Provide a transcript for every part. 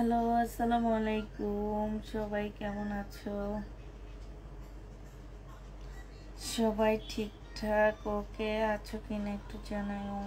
Hello, আসসালামু আলাইকুম। সবাই কেমন আছো? সবাই ঠিকঠাক ওকে আছো কিনা একটু জানাও।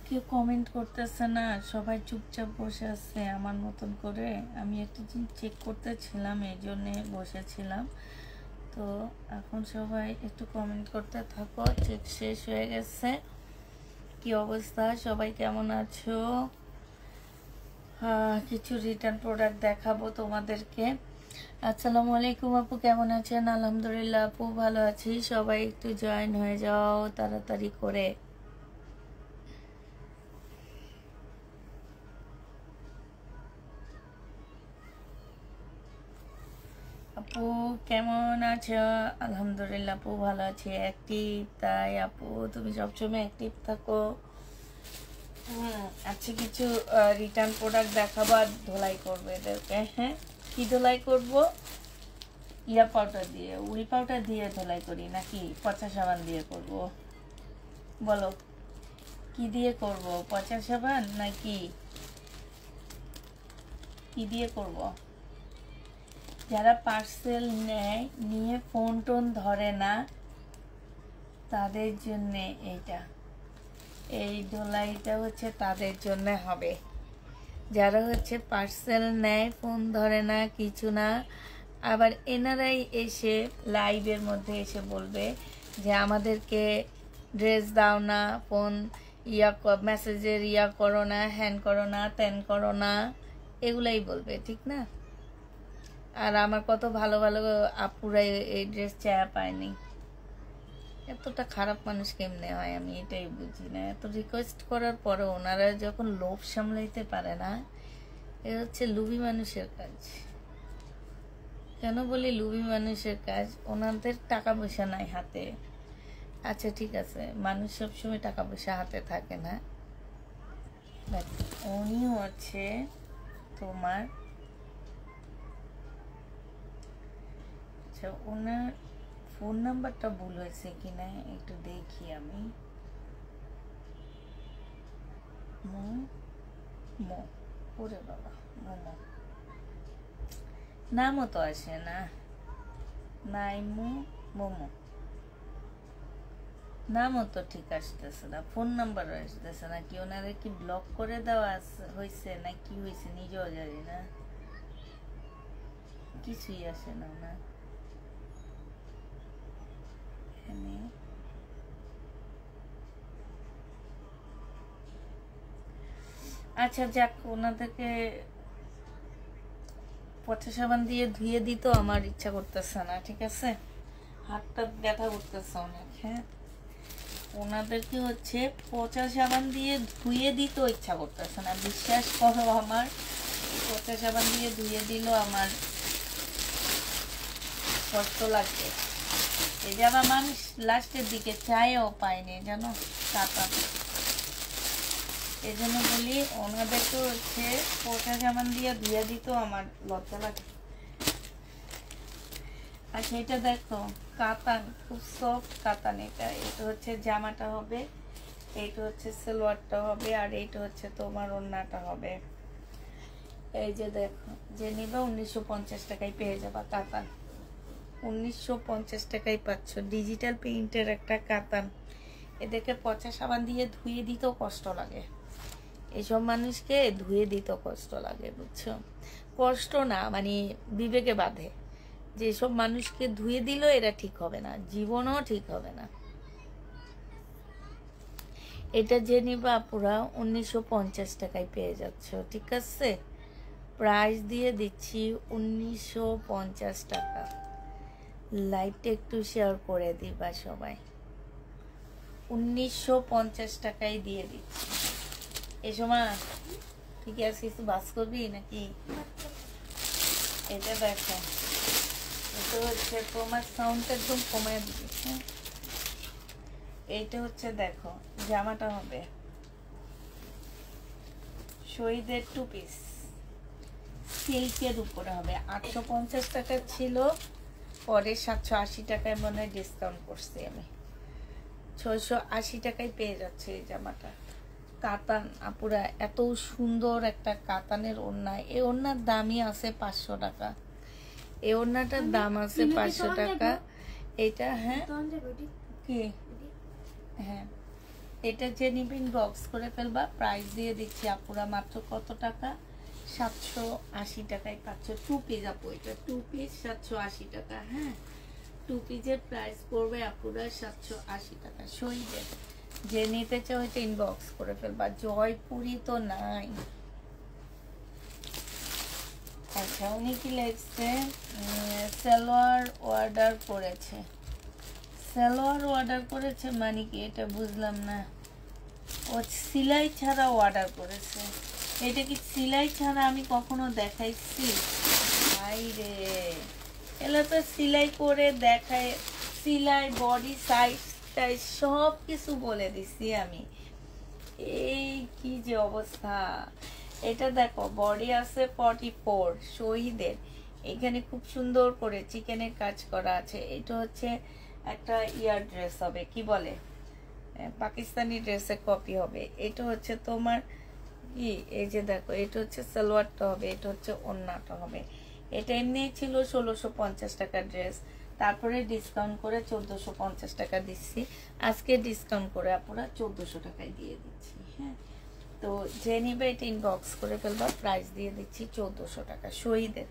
কেউ কমেন্ট করতেছে না, সবাই চুপচাপ বসে আছে আমার মতন করে। আমি একটু চেক করতেছিলাম, এই জন্যে বসেছিলাম। তো এখন সবাই একটু কমেন্ট করতে থাকো। চেক শেষ হয়ে গেছে। কি অবস্থা, সবাই কেমন আছো? কিছু রিটার্ন প্রোডাক্ট দেখাবো তোমাদেরকে। আসসালামু আলাইকুম আপু, কেমন আছেন? আলহামদুলিল্লাহ আপু, ভালো আছি। সবাই একটু জয়েন হয়ে যাও তাড়াতাড়ি করে। আপু কেমন আছো? আলহামদুলিল্লাহ আপু, ভালো আছি। অ্যাক্টিভ? তাই আপু, তুমি সবসময় অ্যাক্টিভ থাকো। আচ্ছা, কিছু রিটার্ন প্রোডাক্ট দেখাবো আর ধোলাই করবো এদেরকে। হ্যাঁ, কি ধোলাই করব? ইয়া পাউডার দিয়ে, উইল পাউডার দিয়ে ধোলাই করি নাকি পচা সাবান দিয়ে করব? বলো, কি দিয়ে করব? পচা সাবান নাকি কি দিয়ে করব? যারা পার্সেল নেয়, নিয়ে ফোন টোন ধরে না, তাদের জন্যে এইটা, এই ধোলাইটা হচ্ছে তাদের জন্য হবে। যারা হচ্ছে পার্সেল নেয়, ফোন ধরে না, কিছু না, আবার এনারাই এসে লাইভের মধ্যে এসে বলবে যে আমাদেরকে ড্রেস দাও না, ফোন মেসেজের করো না, হ্যান করো না, ত্যান করো না, এগুলাই বলবে, ঠিক না? আর আমার কত ভালো ভালো আপুরাই এই ড্রেস চায়া পায়নি। এতটা খারাপ মানুষ কেমনে হয়, আমি এটাই বুঝি না। এত রিকোয়েস্ট করার পরে ওনারা যখন লোভ সামলাইতে পারে না, এ হচ্ছে লুবি মানুষের কাজ। কেন বলি লুবি মানুষের কাজ? ওনাদের টাকা পয়সা নাই হাতে। আচ্ছা ঠিক আছে, মানুষ সবসময় টাকা পয়সা হাতে থাকে না, বাট উনি হচ্ছে তোমার, আচ্ছা ওনার ফোন নাম্বারটা ভুল হয়েছে কিনা একটু দেখি আমি। মো মো ওরে বাবা, মোমো নামও তো আসে না। নাইমু মোমো নামও তো ঠিক আসতেছে না, ফোন নাম্বারও আসতেছে না। কি ওনারা কি ব্লক করে দেওয়া হয়েছে না কি হয়েছে নিজেও জানি না, কিছুই আসে না ওনার এখানে। আচ্ছা যাক, ওনাদেরকে পচা সাবান দিয়ে ধুয়ে দিতেও আমার ইচ্ছা করতেছে না, ঠিক আছে? হাতটা ব্যথা করতেছে অনেক। হ্যাঁ, ওনাদেরকে হচ্ছে পচা সাবান দিয়ে ধুয়ে দিতেও ইচ্ছা করতেছে না। বিশ্বাস করো, আমার পচা সাবান দিয়ে ধুয়ে দিলেও আমার কষ্ট লাগছে। এই যে আবার মানুষ লাস্টের দিকে চায়ও পায়নি, জানো, কাটা। এই জন্য বলি ওনাদেরকে হচ্ছে পচা সাবান দিয়ে ধুয়ে দিতেও আমার লজ্জা লাগে। আর সেটা দেখো, কাতান, খুব সফট কাতান। এটা হচ্ছে জামাটা হবে, এইটা হচ্ছে সালোয়ারটা হবে, আর এইটা হচ্ছে তোমার ওড়নাটা হবে। এই যে দেখো, যে নিবে 1950 টাকায় পেয়ে যাবা কাতান। 1950 টাকায় পাচ্ছ ডিজিটাল প্রিন্টের একটা কাতান। এদেরকে পচা সাবান দিয়ে ধুয়ে দিতেও কষ্ট লাগে। এসব মানুষকে ধুয়ে দিতেও কষ্ট লাগে, বুঝছো? কষ্ট না, মানে বিবেকে বাঁধে। যেসব মানুষকে ধুয়ে দিল এরা ঠিক হবে না, জীবনও ঠিক হবে না। এটা যে নিবা পুরা 1950 টাকায় পেয়ে যাচ্ছ, ঠিক আছে? প্রাইস দিয়ে দিচ্ছি 1950 টাকা। লাইভটা একটু শেয়ার করে দিবা সবাই। 1950 টাকায় দিয়ে দিচ্ছি। এই সময় ঠিক আছে, কিছু বাস করবি নাকি? এটা দেখো, এটা হচ্ছে তোমার সাউন্ডটা একদম কমায় দিবি। হ্যাঁ, এইটা হচ্ছে দেখো, জামাটা হবে শহীদের 2 পিস, সিল্কের উপরে হবে। 850 টাকা ছিল, পরে 780 টাকায় মনে হয় ডিসকাউন্ট করছি আমি। 680 টাকায় পেয়ে যাচ্ছে এই জামাটা। কাতান আপুরা, এত সুন্দর একটা কাতানের ওড়না। এই ওড়নার দামই আছে 500 টাকা। এই ওড়নাটার দাম আছে 500 টাকা। এটা হ্যাঁ কি, হ্যাঁ, এটা যে নিবেন বক্স করে ফেলবা। প্রাইস দিয়ে দিচ্ছি আপুরা মাত্র কত টাকা? 780 টাকায় পাচ্ছ 2 পিস আপু। এটা 2 পিস 780 টাকা। হ্যাঁ, 2 পিসের প্রাইস পড়বে আপুরা 780 টাকা। শহীদের যে নিতে চাও এটা ইনবক্স করে ফেলবা। জয়পুরি তো নাই। আচ্ছা, উনি কি লিখছে? সালোয়ার অর্ডার করেছে। সালোয়ার অর্ডার করেছে মানে কি এটা বুঝলাম না। ও সেলাই ছাড়া অর্ডার করেছে। এটা কি সেলাই ছাড়া আমি কখনো দেখাইছি? ভাই রে, এলা তো সেলাই করে দেখায়। সেলাই, বডি সাইজ টাইজ সব কিছু বলে দিছি আমি। এই কি যে অবস্থা। এটা দেখো, বডি আছে 44 শহীদের। এখানে খুব সুন্দর করে চিকেনের কাজ করা আছে। এটা হচ্ছে একটা ইয়ার ড্রেস হবে, কি বলে, পাকিস্তানি ড্রেসের কপি হবে। এটা হচ্ছে তোমার কি, এই যে দেখো, এটা হচ্ছে সালোয়ারটা হবে, এটা হচ্ছে ওড়নাটা হবে। এটা এমনি ছিল 1650 টাকার ড্রেস, তারপরে ডিসকাউন্ট করে 1450 টাকা দিচ্ছি। আজকে ডিসকাউন্ট করে আপনারা 1400 টাকায় দিয়ে দিচ্ছি। হ্যাঁ, তো যে নিবে এটা ইনবক্স করে ফেলবা। প্রাইস দিয়ে দিচ্ছি 1400 টাকা। শহীদের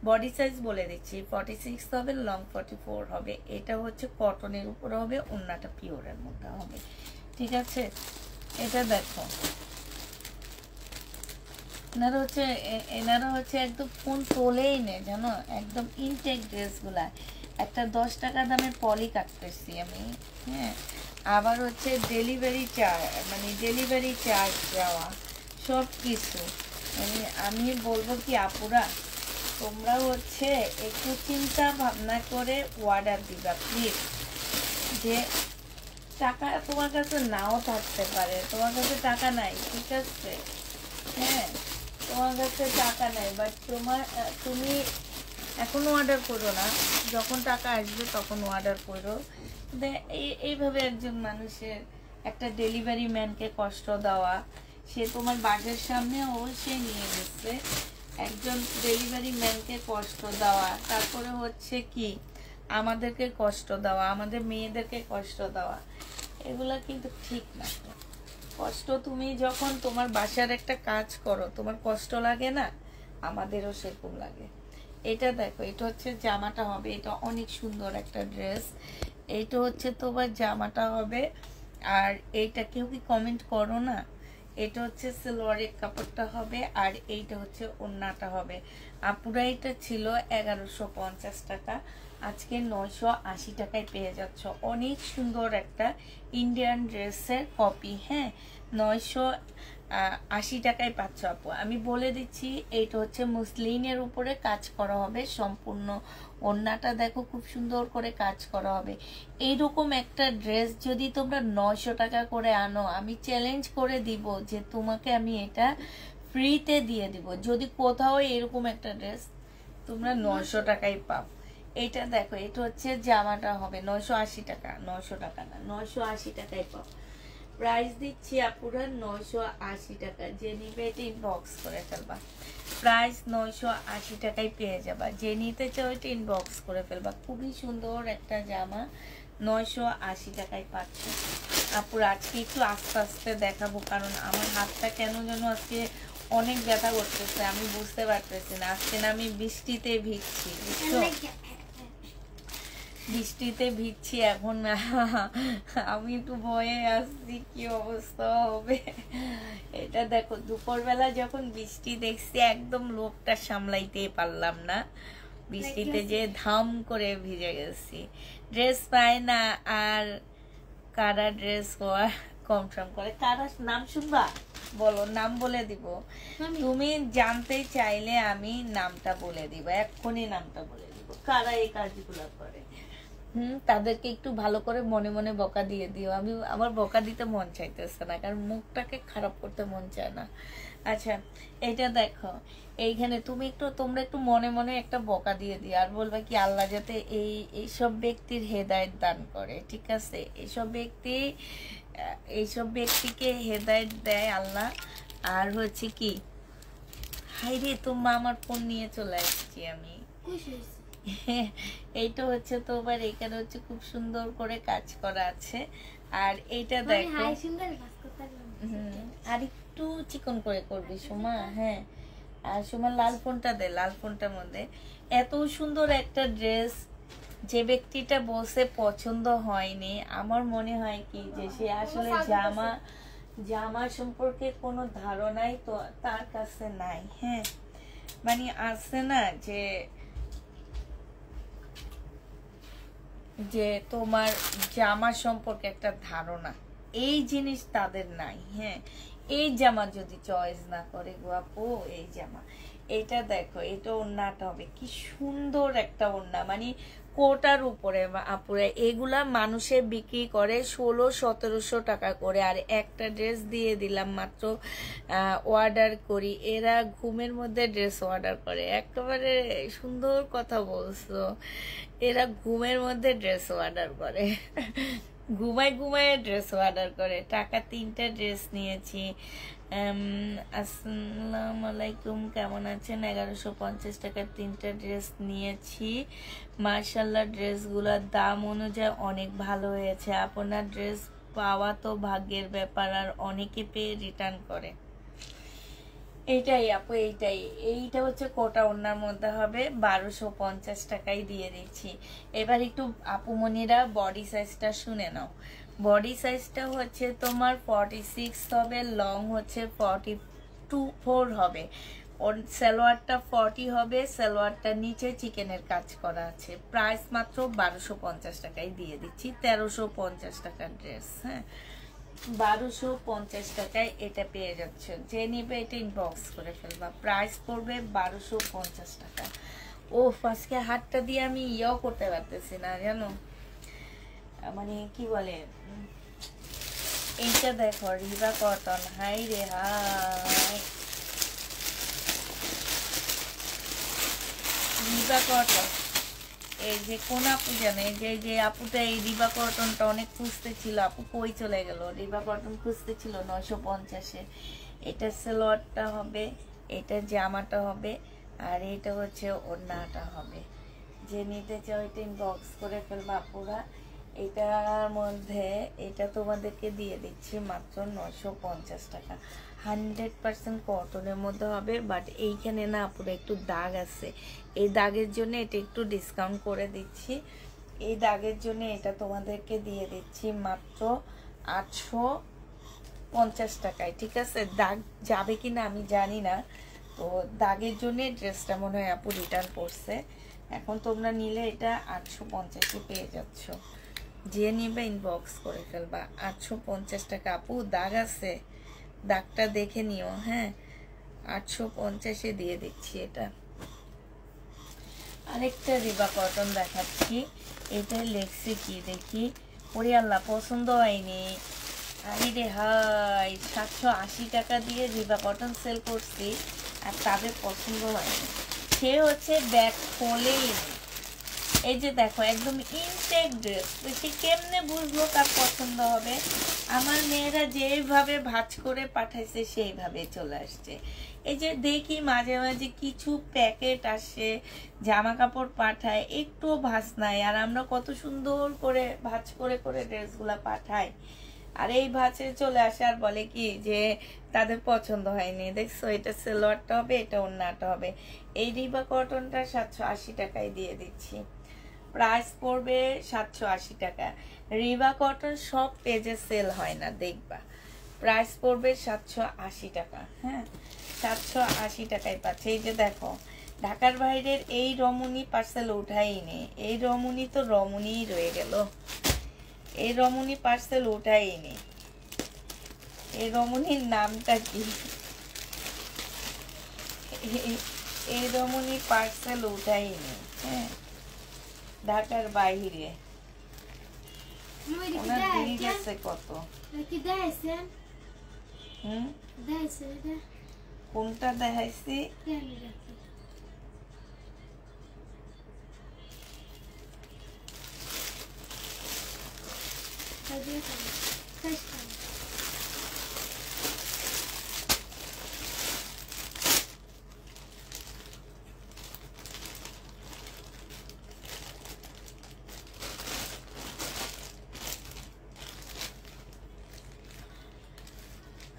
বডি সাইজ বলে দিচ্ছি 46 হবে, লং 44 হবে। এটা হচ্ছে কটনের উপরে হবে, ওড়নাটা পিওরের মধ্যে হবে, ঠিক আছে? এটা দেখো, এনারা হচ্ছে একদম ফোন তোলেই নেই, জানো, একদম ইনটেক ড্রেসগুলা। একটা 10 টাকা দামের পলি কাটতেছি আমি। হ্যাঁ, আবার হচ্ছে ডেলিভারি চার্জ, মানে ডেলিভারি চার্জ দেওয়া, সব কিছু। মানে আমি বলবো কি আপুরা, তোমরা হচ্ছে একটু চিন্তা ভাবনা করে অর্ডার দিবা প্লিজ। যে টাকা তোমার কাছে নাও থাকতে পারে, তোমার কাছে টাকা নাই, ঠিক আছে? হ্যাঁ, তোমার কাছে টাকা নাই, বাট তুমি এখনো অর্ডার করো না, যখন টাকা আসবে তখন অর্ডার করো। এইভাবে একজন মানুষের, একটা ডেলিভারি ম্যানকে কষ্ট দেওয়া, সে তোমার বাড়ির সামনে অবশ্যই নিয়ে গেছে, একজন ডেলিভারি ম্যানকে কষ্ট দেওয়া, তারপরে হচ্ছে কি আমাদেরকে কষ্ট দেওয়া, আমাদের মেয়েদেরকে কষ্ট দেওয়া, এগুলা কিন্তু ঠিক না। কষ্ট তুমি যখন তোমার বাসার একটা কাজ করো, তোমার কষ্ট লাগে না? আমাদেরও সেরকম লাগে। এটা দেখো, এটা হচ্ছে জামাটা হবে, এটা অনেক সুন্দর একটা ড্রেস। এইটা হচ্ছে তোমার জামাটা হবে। আর এইটা কেউ কি কমেন্ট করো না, এটা হচ্ছে সালোয়ারের কাপড়টা হবে, আর এইটা হচ্ছে ওড়নাটা হবে। আপুরা এটা ছিল 1150 টাকা, আজকে 980 টাকায় পেয়ে যাচ্ছ। অনেক সুন্দর একটা ইন্ডিয়ান ড্রেসের কপি, হ্যাঁ, 980 টাকায় পাচ্ছ আপু। আমি বলে দিচ্ছি, এইটা হচ্ছে মুসলিনের উপরে কাজ করা হবে সম্পূর্ণ। ওড়নাটা দেখো খুব সুন্দর করে কাজ করা হবে। এইরকম একটা ড্রেস যদি তোমরা 900 টাকা করে আনো, আমি চ্যালেঞ্জ করে দিব যে তোমাকে আমি এটা ফ্রিতে দিয়ে দিব, যদি কোথাও এরকম একটা ড্রেস তোমরা 900 টাকায় পাও। এটা দেখো, এটা হচ্ছে জামাটা হবে 980 টাকা, 900 টাকা না, 980 টাকায় পাও। প্রাইস দিচ্ছি আপুরা 980 টাকা, যে নিবে এটা ইনবক্স করে ফেলবা। প্রাইস 980 টাকায় পেয়ে যাবা, যে নিতে চাও এটা ইনবক্স করে ফেলবা। খুবই সুন্দর একটা জামা 980 টাকায় পাচ্ছ আপুরা। আজকে একটু আস্তে আস্তে দেখাবো, কারণ আমার হাতটা কেন যেন আজকে অনেক ব্যথা করতেছে, আমি বুঝতে পারতেছি না। আজকে না আমি বৃষ্টিতে ভিজছি, বুঝছো, বৃষ্টিতে ভিজছি এখন। আমি একটু ভয়ে আসছি কি অবস্থা হবে। এটা দেখো, দুপুরবেলা যখন বৃষ্টি দেখছি একদম লোকটা সামলাইতে পারলাম না, বৃষ্টিতে যে ধাম করে ভিজে গেছি। ড্রেস পায় না, আর কারা ড্রেস হওয়া কম সম করে। কারা নাম শুনবা, বলো, নাম বলে দিব। তুমি জানতে চাইলে আমি নামটা বলে দিব, এক্ষুনি নামটা বলে দিব, কারা এই কাজগুলো করে। তাদেরকে একটু ভালো করে মনে মনে বকা দিয়ে দিও। আমি আমার বকা দিতে মন চাইতেছে না, কারণ মুখটাকে খারাপ করতে মন চায় না। আচ্ছা, এটা দেখো, এইখানে তোমরা একটু মনে মনে একটা বকা দিয়ে দিও, আর বলবা কি আল্লাহ যাতে এইসব ব্যক্তির হেদায়েত দান করে, ঠিক আছে? এইসব ব্যক্তিকে হেদায়েত দেয় আল্লাহ। আর হচ্ছে কি, হাই রে, তোমার আমার ফোন নিয়ে চলে আসছি আমি। এইটা হচ্ছে তোমার, এখানে হচ্ছে খুব সুন্দর করে কাজ করা আছে। আর এইটা দেখো, আর একটু চিকন করে করবি সোমা, হ্যাঁ। আর সোমা লাল ফোনটা দে, লাল ফোনটার মধ্যে এত সুন্দর একটা ড্রেস, যে ব্যক্তিটা বসে পছন্দ হয়নি, আমার মনে হয় কি যে সে আসলে জামা সম্পর্কে কোনো ধারণাই তো তার কাছে নাই, হ্যাঁ। মানে আছে না যে তোমার জামা সম্পর্কে একটা ধারণা, এই জিনিস তাদের নাই, হ্যাঁ। এই জামা যদি চয়েস না করে গো আপু, এই জামা, এটা দেখো, এটা ওড়নাটা হবে কি সুন্দর একটা ওড়না, মানে কোটার উপরে আপুরে। এগুলা মানুষে বিক্রি করে 1600-1700 টাকা করে, আর একটা ড্রেস দিয়ে দিলাম মাত্র অর্ডার করি। এরা ঘুমের মধ্যে ড্রেস অর্ডার করে, একেবারে সুন্দর কথা বলছো, এরা ঘুমের মধ্যে ড্রেস অর্ডার করে। ঘুমায় ড্রেস অর্ডার করে। টাকা 3টা ড্রেস নিয়েছি। আসসালামু আলাইকুম, কেমন আছেন? 1150 টাকার 3টা ড্রেস নিয়েছি। মার্শাল্লাহ, ড্রেসগুলোর দাম অনুযায়ী অনেক ভালো হয়েছে। আপনার ড্রেস পাওয়া তো ভাগ্যের ব্যাপার, আর অনেকে পেয়ে রিটার্ন করে। এইটাই আপু, এইটা হচ্ছে কোটা ওড়নার মধ্যে হবে, 1250 টাকায় দিয়ে দিচ্ছি। এবার একটু আপুমনিরা বডি সাইজটা শুনে নাও। বডি সাইজটা হচ্ছে তোমার 46 হবে, লং হচ্ছে 44 হবে, সালোয়ারটা 40 হবে, সালোয়ারটা নিচে চিকেনের কাজ করা আছে। প্রাইস মাত্র 1250 টাকায় দিয়ে দিচ্ছি, 1350 টাকার ড্রেস, হ্যাঁ, 1250 টাকায় এটা পেয়ে যাচ্ছ। যে নিবে এটা ইনবক্স করে ফেলবা। প্রাইস পড়বে 1250 টাকা। ও আজকে হাতটা দিয়ে আমি ইয়েও করতে পারতেছি না, জানো, মানে কি বলে, এইটা দেখো, রিবা কটন, হাই রে হাই, রিবা কটন। এই যে কোন আপু জানে, যে আপুটা এই রিবা কটনটা অনেক খুঁজতে ছিল, আপু কই চলে গেল, রিবা কটন খুঁজতে ছিল 950-এ। এটা সালোয়ারটা হবে, এটা জামাটা হবে, আর এটা হচ্ছে ওড়নাটা হবে। যে নিতে চাও এটা ইনবক্স করে ফেলবা আপুরা। এটার মধ্যে এটা তোমাদেরকে দিয়ে দিচ্ছি মাত্র 950 টাকা। 100% কটনের মধ্যে হবে, বাট এইখানে না আপুরা একটু দাগ আছে, এই দাগের জন্য এটা একটু ডিসকাউন্ট করে দিচ্ছি। এই দাগের জন্য এটা তোমাদেরকে দিয়ে দিচ্ছি মাত্র 50 টাকায়, ঠিক আছে। দাগ যাবে কিনা আমি জানি না, তো দাগের জন্য ড্রেসটা মনে হয় আপু রিটার্ন করছে। এখন তোমরা নিলে এটা 850-এ পেয়ে যাচ্ছ। যে নিবে ইনবক্স করে ফেলবা। 850 টাকা আপু, দাগ আছে, দাগটা দেখে নিও। হ্যাঁ, 850-এ দিয়ে দিচ্ছি এটা। আরেকটা রিবা কটন দেখাচ্ছি। এটা লেগসে কি দেখি, ওরে আল্লাহ পছন্দ হয়নি। আরে রে হাই, 780 টাকা দিয়ে রিবা কটন সেল করছি আর তাদের পছন্দ হয়নি। সে হচ্ছে ব্যাগ খোলেই নি। এই যে দেখো একদম ইনটেক ড্রেস, তো সে কেমনে বুঝলো তার পছন্দ হবে? আমার মেয়েরা যেভাবে ভাঁজ করে পাঠাইছে সেইভাবে চলে আসছে। এই যে দেখি মাঝে মাঝে কিছু প্যাকেট আসে, জামা কাপড় পাঠায়, একটুও ভাঁজ নাই, আর আমরা কত সুন্দর করে ভাঁজ করে করে ড্রেসগুলা পাঠাই, আর এই ভাঁজে চলে আসে আর বলে কি যে তাদের পছন্দ হয়নি। দেখছো, এটা সালোয়ারটা হবে, এটা ওড়নাটা হবে। এই রিবা কটনটা 780 টাকায় দিয়ে দিচ্ছি। প্রাইস পড়বে 780 টাকা। রিবা কটন সব পেজে সেল হয় না, দেখবা। প্রাইস পড়বে 780 টাকা। হ্যাঁ, 780 টাকায় পাচ্ছে। এই যে দেখো, ঢাকার বাইরের এই রমণী পার্সেল উঠাইনি। এই রমণী তো রমণীই রয়ে গেল। এই রমণী পার্সেল উঠাইনি। এই রমণীর নামটা কি? এই রমণী পার্সেল উঠাইনি। হ্যাঁ, ঢাকার বাইরে ওনার বিল গেছে কত? কোনটা দেখাইছি?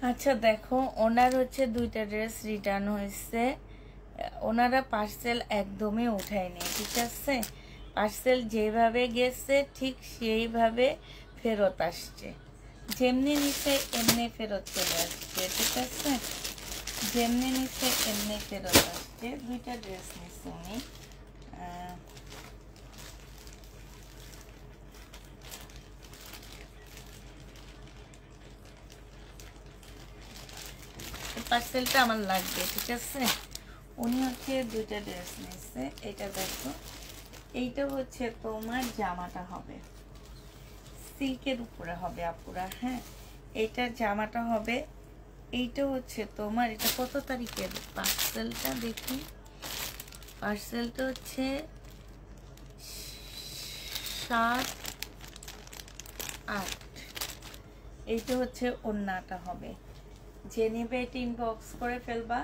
আচ্ছা দেখো, ওনার হচ্ছে 2টা ড্রেস রিটার্ন হয়েছে। ওনারা পার্সেল একদমই উঠায়নি, ঠিক আছে। পার্সেল যেভাবে গেছে ঠিক সেইভাবে ফেরত আসছে। যেমনি নিচে এমনি ফেরত চলে আসছে, ঠিক আছে। যেমনি নিচে এমনি ফেরত আসছে। 2টা ড্রেস নিচ্ছে উনি। পার্সেলটা আমার লাগবে, ঠিক আছে। উনি হচ্ছে 2টা ড্রেস নিচ্ছে। এটা দেখো, এইটা হচ্ছে তোমার জামাটা হবে সিল্কের উপরে হবে আপুরা। হ্যাঁ, এইটা জামাটা হবে। এইটা হচ্ছে তোমার, এটা কত তারিখের পার্সেলটা দেখি। পার্সেলটা হচ্ছে 7/8। এইটা হচ্ছে ওড়নাটা হবে। যে নেবে এটা ইনবক্স করে ফেলবা।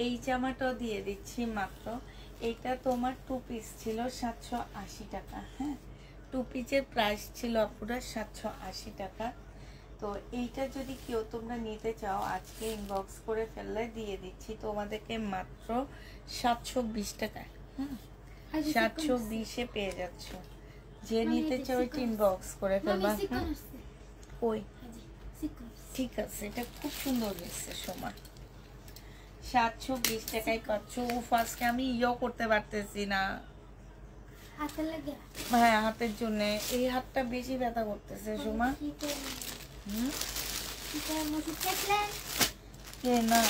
এই জামাটাও দিয়ে দিচ্ছি মাত্র। এইটা তোমার 2 পিস ছিল 780 টাকা। হ্যাঁ, 2 পিসের প্রাইস ছিল পুরো 780 টাকা। তো এইটা যদি কেউ তোমরা নিতে চাও আজকে ইনবক্স করে ফেললে দিয়ে দিচ্ছি তোমাদেরকে মাত্র 720 টাকায়। 720-এ পেয়ে যাচ্ছ। যে নিতে চাও এটা ইনবক্স করে ফেলবা। ওই ঠিক আছে, এটা খুব সুন্দর হয়েছে সোমা। 720 টাকায় পাচ্ছ। আজকে আমি করতে পারতেছি না, হ্যাঁ হাতের জন্য। এই হাতটা বেশি ব্যথা করতেছে সোমা। না,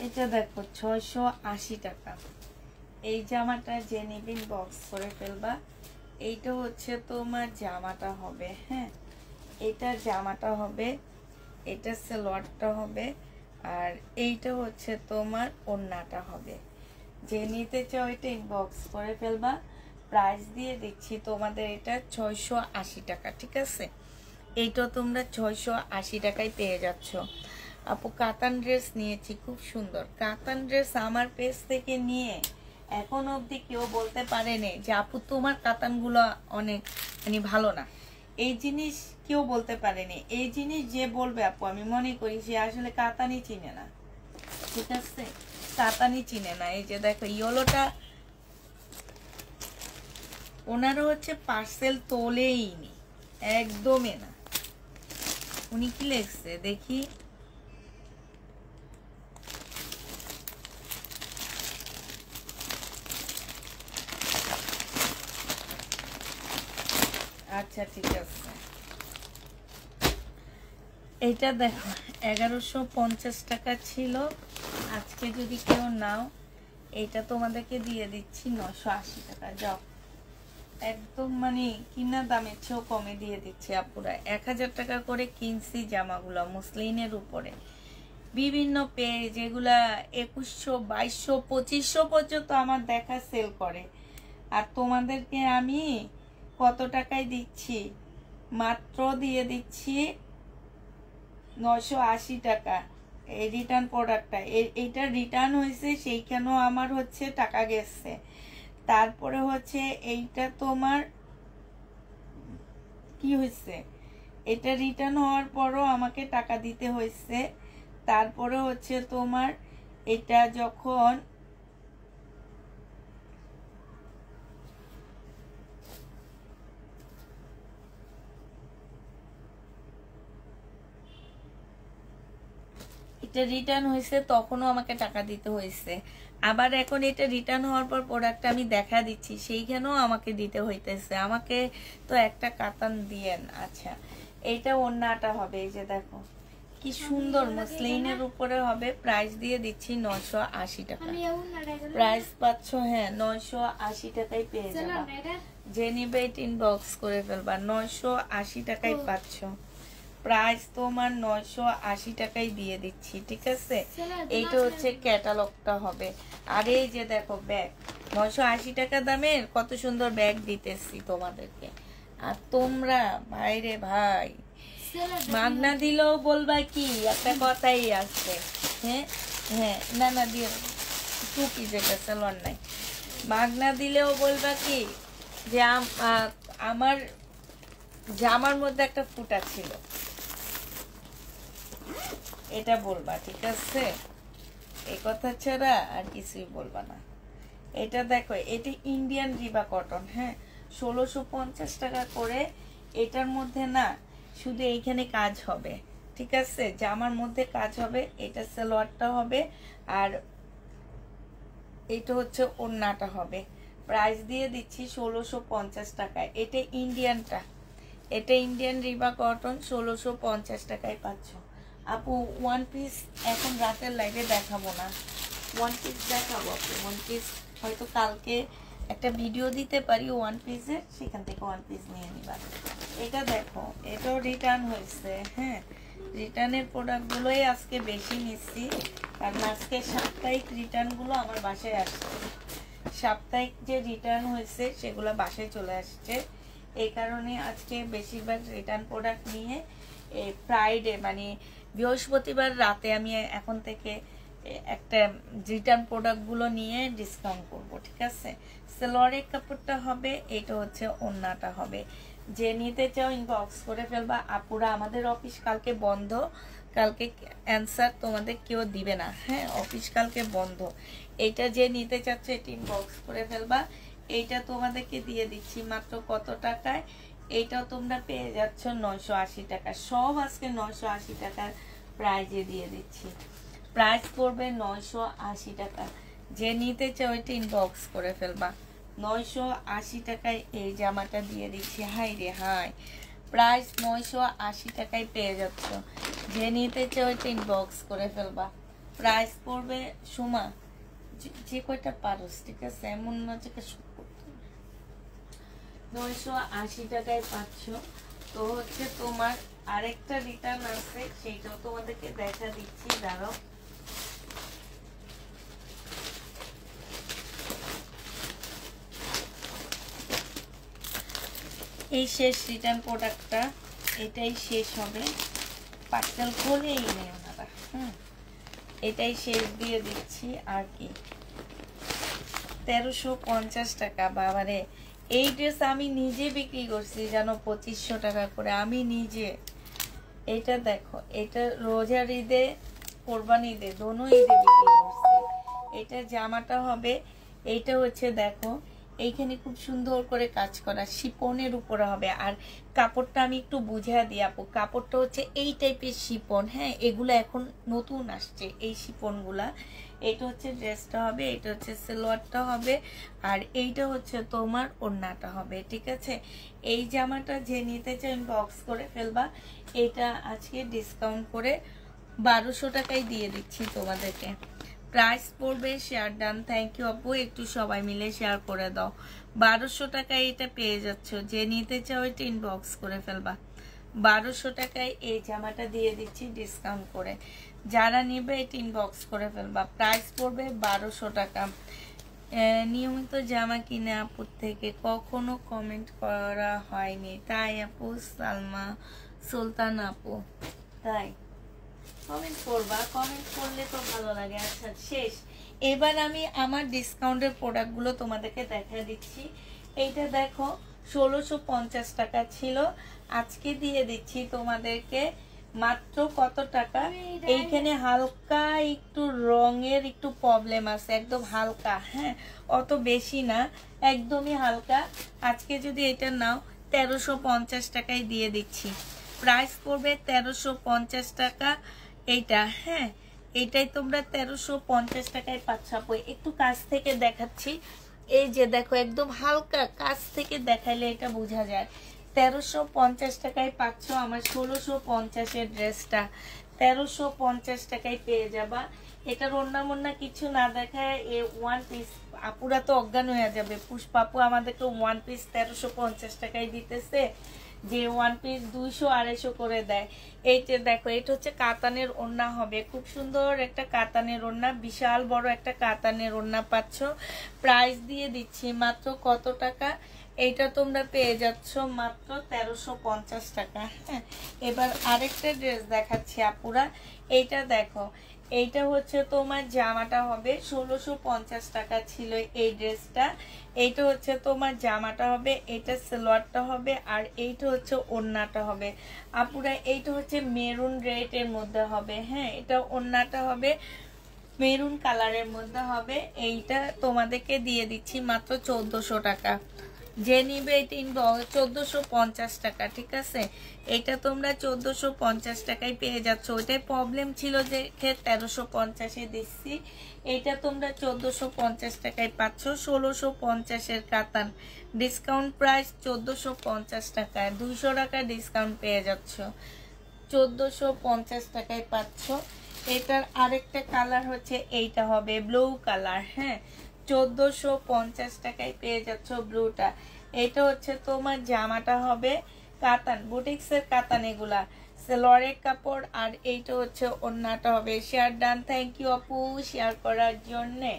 এটা দেখো 680 টাকা। এই জামাটা যে নিবিন বক্স করে ফেলবা। এইটা হচ্ছে তোমার জামাটা হবে। হ্যাঁ, এটা জামাটা হবে, এটা সালোয়ারটা হবে, আর এইটা হচ্ছে তোমার ওড়নাটা হবে। যে নিতে চাও এটা ইনবক্স করে ফেলবা। প্রাইস দিয়ে দিচ্ছি তোমাদের এটা 680 টাকা, ঠিক আছে। এইটা তোমরা 680 টাকায় পেয়ে যাচ্ছ। আপু কাতান ড্রেস নিয়েছি, খুব সুন্দর কাতান ড্রেস। আমার পেজ থেকে নিয়ে এখন অবধি কেউ বলতে পারেনি যে আপু তোমার কাতানগুলো অনেক মানে ভালো না। এই জিনিস কেউ বলতে পারেনি। এই জিনিস যে বলবে আপু, আমি মনে করি সে আসলে কাতানি চিনে না, ঠিক আছে। কাতানি চিনে না। এই যে দেখো ইয়েলোটা, ওনারা হচ্ছে পার্সেল তোলেই নি, একদমই না। উনি কি লিখছে দেখি, আচ্ছা ঠিক আছে। এটা দেখো 1150 টাকা ছিল, আজকে যদি কেউ নাও এটা তোমাদেরকে দিয়ে দিচ্ছি 980 টাকা। যাও, একদম মানে কিনা দামের চেয়েও কমে দিয়ে দিচ্ছি আপুরা। 1000 টাকা করে কিনছি জামাগুলো মুসলিনের উপরে, বিভিন্ন পেজ যেগুলা 2100 2200 2500 পর্যন্ত আমার দেখা সেল করে। আর তোমাদেরকে আমি কত টাকায় দিচ্ছি, মাত্র দিয়ে দিচ্ছি 980 টাকা। এই রিটার্ন প্রোডাক্টটা, এইটা রিটার্ন হয়েছে, সেইখানেও আমার হচ্ছে টাকা গেছে। তারপরে হচ্ছে এইটা তোমার কি হয়েছে, এটা রিটার্ন হওয়ার পরও আমাকে টাকা দিতে হয়েছে। তারপরে হচ্ছে তোমার এটা যখন এটা রিটার্ন হয়েছে তখনও আমাকে টাকা দিতে হয়েছে। আবার এখন এটা রিটার্ন হওয়ার পর প্রোডাক্ট আমি দেখা দিচ্ছি, সেইখানেও আমাকে দিতে হইতেছে। আমাকে তো একটা কাতান দিয়েন। আচ্ছা, এইটা ওন্নাটা হবে, এই যে দেখো কি সুন্দর মসলিনের উপরে হবে। প্রাইস দিয়ে দিচ্ছি 980 টাকা। প্রাইস পাচ্ছ, হ্যাঁ 980 টাকায় পেয়ে যাবা। যে নিবে ইনবক্স করে ফেলবা, 980 টাকায় পাচ্ছ। প্রাইস তোমার 980 টাকায় দিয়ে দিচ্ছি, ঠিক আছে। এইটা হচ্ছে ক্যাটালগটা হবে। আর এই যে দেখো ব্যাগ, 980 টাকা দামের কত সুন্দর ব্যাগ দিতেছি তোমাদেরকে। আর তোমরা ভাইরে ভাই, মাগনা দিলেও বলবা কি, একটা কথাই আছে। হ্যাঁ হ্যাঁ, না না দিয়ে টুকি যেটা সেলন নাই, মাগনা দিলেও বলবা কি যে আমার জামার মধ্যে একটা ফুটা ছিল, এটা বলবা, ঠিক আছে। এই কথা ছাড়া আর কিছুই বলবা না। এটা দেখো, এটা ইন্ডিয়ান রিবা কটন, হ্যাঁ 1650 টাকা করে। এটার মধ্যে না শুধু এইখানে কাজ হবে, ঠিক আছে, জামার মধ্যে কাজ হবে। এটা সালোয়ারটা হবে, আর এটা হচ্ছে ওড়নাটা হবে। প্রাইস দিয়ে দিচ্ছি 1650 টাকায়। এটা ইন্ডিয়ানটা, এটা ইন্ডিয়ান রিবা কটন, 1650 টাকায় পাচ্ছ। আপু ওয়ান পিস এখন রাতের লাইভে দেখাবো না, ওয়ান পিস দেখাবো আপু। ওয়ান পিস হয়তো কালকে একটা ভিডিও দিতে পারি ওয়ান পিসের, সেখান থেকে ওয়ান পিস নিয়ে নিবা। এটা দেখো, এটাও রিটার্ন হয়েছে, হ্যাঁ রিটার্নের প্রোডাক্টগুলোই আজকে বেশি নিচ্ছি, কারণ আজকে সাপ্তাহিক রিটার্নগুলো আমার বাসায় আসছে। সাপ্তাহিক যে রিটার্ন হয়েছে সেগুলো বাসায় চলে আসছে, এই কারণে আজকে বেশিরভাগ রিটার্ন প্রোডাক্ট নিয়ে ফ্রাইডে মানে বৃহস্পতিবার রাতে আমি এখন থেকে একটা রিটার্ন প্রোডাক্টগুলো নিয়ে ডিসকাউন্ট করব, ঠিক আছে। সালোয়ারের কাপড়টা হবে, এটা হচ্ছে ওড়নাটা হবে। যে নিতে চাও ইনবক্স করে ফেলবা আপুরা। আমাদের অফিস কালকে বন্ধ, কালকে অ্যান্সার তোমাদের কেউ দিবে না, হ্যাঁ অফিস কালকে বন্ধ। এইটা যে নিতে চাচ্ছে এটা ইনবক্স করে ফেলবা। এইটা তোমাদেরকে দিয়ে দিচ্ছি মাত্র কত টাকায়, এইটাও তোমরা পেয়ে যাচ্ছ 980 টাকা। সব আজকে 980 টাকার প্রাইজে দিয়ে দিচ্ছি। প্রাইস পড়বে 980 টাকা। যে নিতে চাও ওইটা ইনবক্স করে ফেলবা। 980 টাকায় এই জামাটা দিয়ে দিচ্ছি। হাই রে হাই, প্রাইস 980 টাকায় পেয়ে যাচ্ছ। যে নিতে চাও ওইটা ইনবক্স করে ফেলবা। প্রাইস পড়বে সুমা যে কয়টা পারস, ঠিক আছে, এমন না যে 980 টাকায় পাচ্ছ। তো হচ্ছে তোমার আরেকটা রিটার্ন আছে, সেইটাও তোমাদেরকে দেখা দিচ্ছি, দাঁড়াও। এই শেষ রিটার্ন প্রোডাক্টটা, এটাই শেষ হবে। পার্সেল খুলেই নেই ওনারা, এটাই শেষ দিয়ে দিচ্ছি। আর কি 1350 টাকা, বাবারে। এই ড্রেস আমি নিজে বিক্রি করছি জানো 2500 টাকা করে, আমি নিজে। এটা দেখো, এটা রোজার ঈদে, কোরবানি ঈদে, দোনো ঈদে বিক্রি করছি। এটা জামাটা হবে, এইটা হচ্ছে দেখো এইখানে খুব সুন্দর করে কাজ করা শিপনের উপরে হবে। আর কাপড়টা আমি একটু বুঝিয়ে দিই আপু, কাপড়টা হচ্ছে এই টাইপের শিপন। হ্যাঁ, এগুলো এখন নতুন আসছে এই শিপনগুলা। এটা হচ্ছে ড্রেসটা হবে, এটা হচ্ছে সালোয়ারটা হবে, আর এইটা হচ্ছে তোমার ওড়নাটা হবে। ঠিক আছে, এই জামাটা যে নিতে চাই বক্স করে ফেলবা। এটা আজকে ডিসকাউন্ট করে 1200 টাকায় দিয়ে দিচ্ছি তোমাদেরকে। প্রাইস পড়বে, শেয়ার ডান। থ্যাংক ইউ আপু, একটু সবাই মিলে শেয়ার করে দাও। 1200 টাকায় এটা পেয়ে যাচ্ছ, যে নিতে চাও এটা ইনবক্স করে ফেলবা। 1200 টাকায় এই জামাটা দিয়ে দিচ্ছি ডিসকাউন্ট করে, যারা নেবে এটা ইনবক্স করে ফেলবা। প্রাইস পড়বে 1200 টাকা। নিয়মিত জামা কিনে আপুর থেকে কখনো কমেন্ট করা হয়নি, তাই আপু? সালমা সুলতান আপু, তাই কমেন্ট করবা, কমেন্ট করলে তো ভালো লাগে। আচ্ছা শেষ, এবার আমি আমার ডিসকাউন্টের প্রোডাক্টগুলো তোমাদেরকে দেখা দিচ্ছি। এইটা দেখো 1650 টাকা ছিল, আজকে দিয়ে দিচ্ছি তোমাদেরকে মাত্র কত টাকা। এইখানে হালকা একটু রঙের একটু প্রবলেম আছে, একদম হালকা, হ্যাঁ অত বেশি না, একদমই হালকা। আজকে যদি এটা নাও 1350 টাকায় দিয়ে দিচ্ছি। প্রাইস পড়বে 1350 টাকা এইটা। হ্যাঁ, এইটাই তোমরা 1350 টাকায় পাচ্ছ। একটু কাছ থেকে দেখাচ্ছি, এই যে দেখো একদম হালকা, কাছ থেকে দেখাইলে এটা বোঝা যায়। 1350 টাকায় পাচ্ছ আমার 1650-এর ড্রেসটা। 1350 টাকায় পেয়ে যাবা। এটার ওড়না মোড়না কিছু না দেখায় এ ওয়ান পিস, আপুরা তো অজ্ঞান হয়ে যাবে। পুষ্পাপু আমাদেরকে ওয়ান পিস 1350 টাকায় দিতেছে, যে ওয়ান পিস 200-250 করে দেয়। এইটা দেখো, এটা হচ্ছে কাতানের ওড়না হবে, খুব সুন্দর একটা কাতানের ওড়না, বিশাল বড় একটা কাতানের ওড়না পাচ্ছ। প্রাইস দিয়ে দিচ্ছি মাত্র কত টাকা, এইটা তোমরা পেয়ে যাচ্ছ মাত্র 1350 টাকা। হ্যাঁ, এবার আরেকটা ড্রেস দেখাচ্ছি আপুরা। এইটা দেখো, এইটা হচ্ছে তোমার জামাটা হবে 1650 টাকা ছিল এই ড্রেসটা। এইটা হচ্ছে তোমার জামাটা হবে, এটা সালোয়ারটা হবে, আর এইটা হচ্ছে ওড়নাটা হবে। আপুরা এইটা হচ্ছে মেরুন রেডের মধ্যে হবে। হ্যাঁ, এটা ওড়নাটা হবে মেরুন কালারের মধ্যে হবে। এইটা তোমাদেরকে দিয়ে দিচ্ছি মাত্র 1400 টাকা। যে নিবে এটা 1450 টাকা। ঠিক আছে, এটা তোমরা 1450 টাকায় পেয়ে যাচ্ছ। ওইটাই প্রবলেম ছিল যে 1350-এ দিচ্ছি, এটা তোমরা 1450 টাকায় পাচ্ছ। 1650-এর কাতান, ডিসকাউন্ট প্রাইস 1450 টাকায়, 200 টাকা ডিসকাউন্ট পেয়ে যাচ্ছ, 1450 টাকায় পাচ্ছ। এটার আরেকটা কালার হচ্ছে এইটা হবে ব্লু কালার। হ্যাঁ, 1450 টাকায় পেয়ে যাচ্ছ ব্লুটা। এটা হচ্ছে তোমার জামাটা হবে কাতান, বুটিক্সের কাতান, এগুলা সেলোয়ারের কাপড়, আর এইটা হচ্ছে ওড়নাটা হবে। শেয়ার ডান, থ্যাংক ইউ আপু শেয়ার করার জন্যে।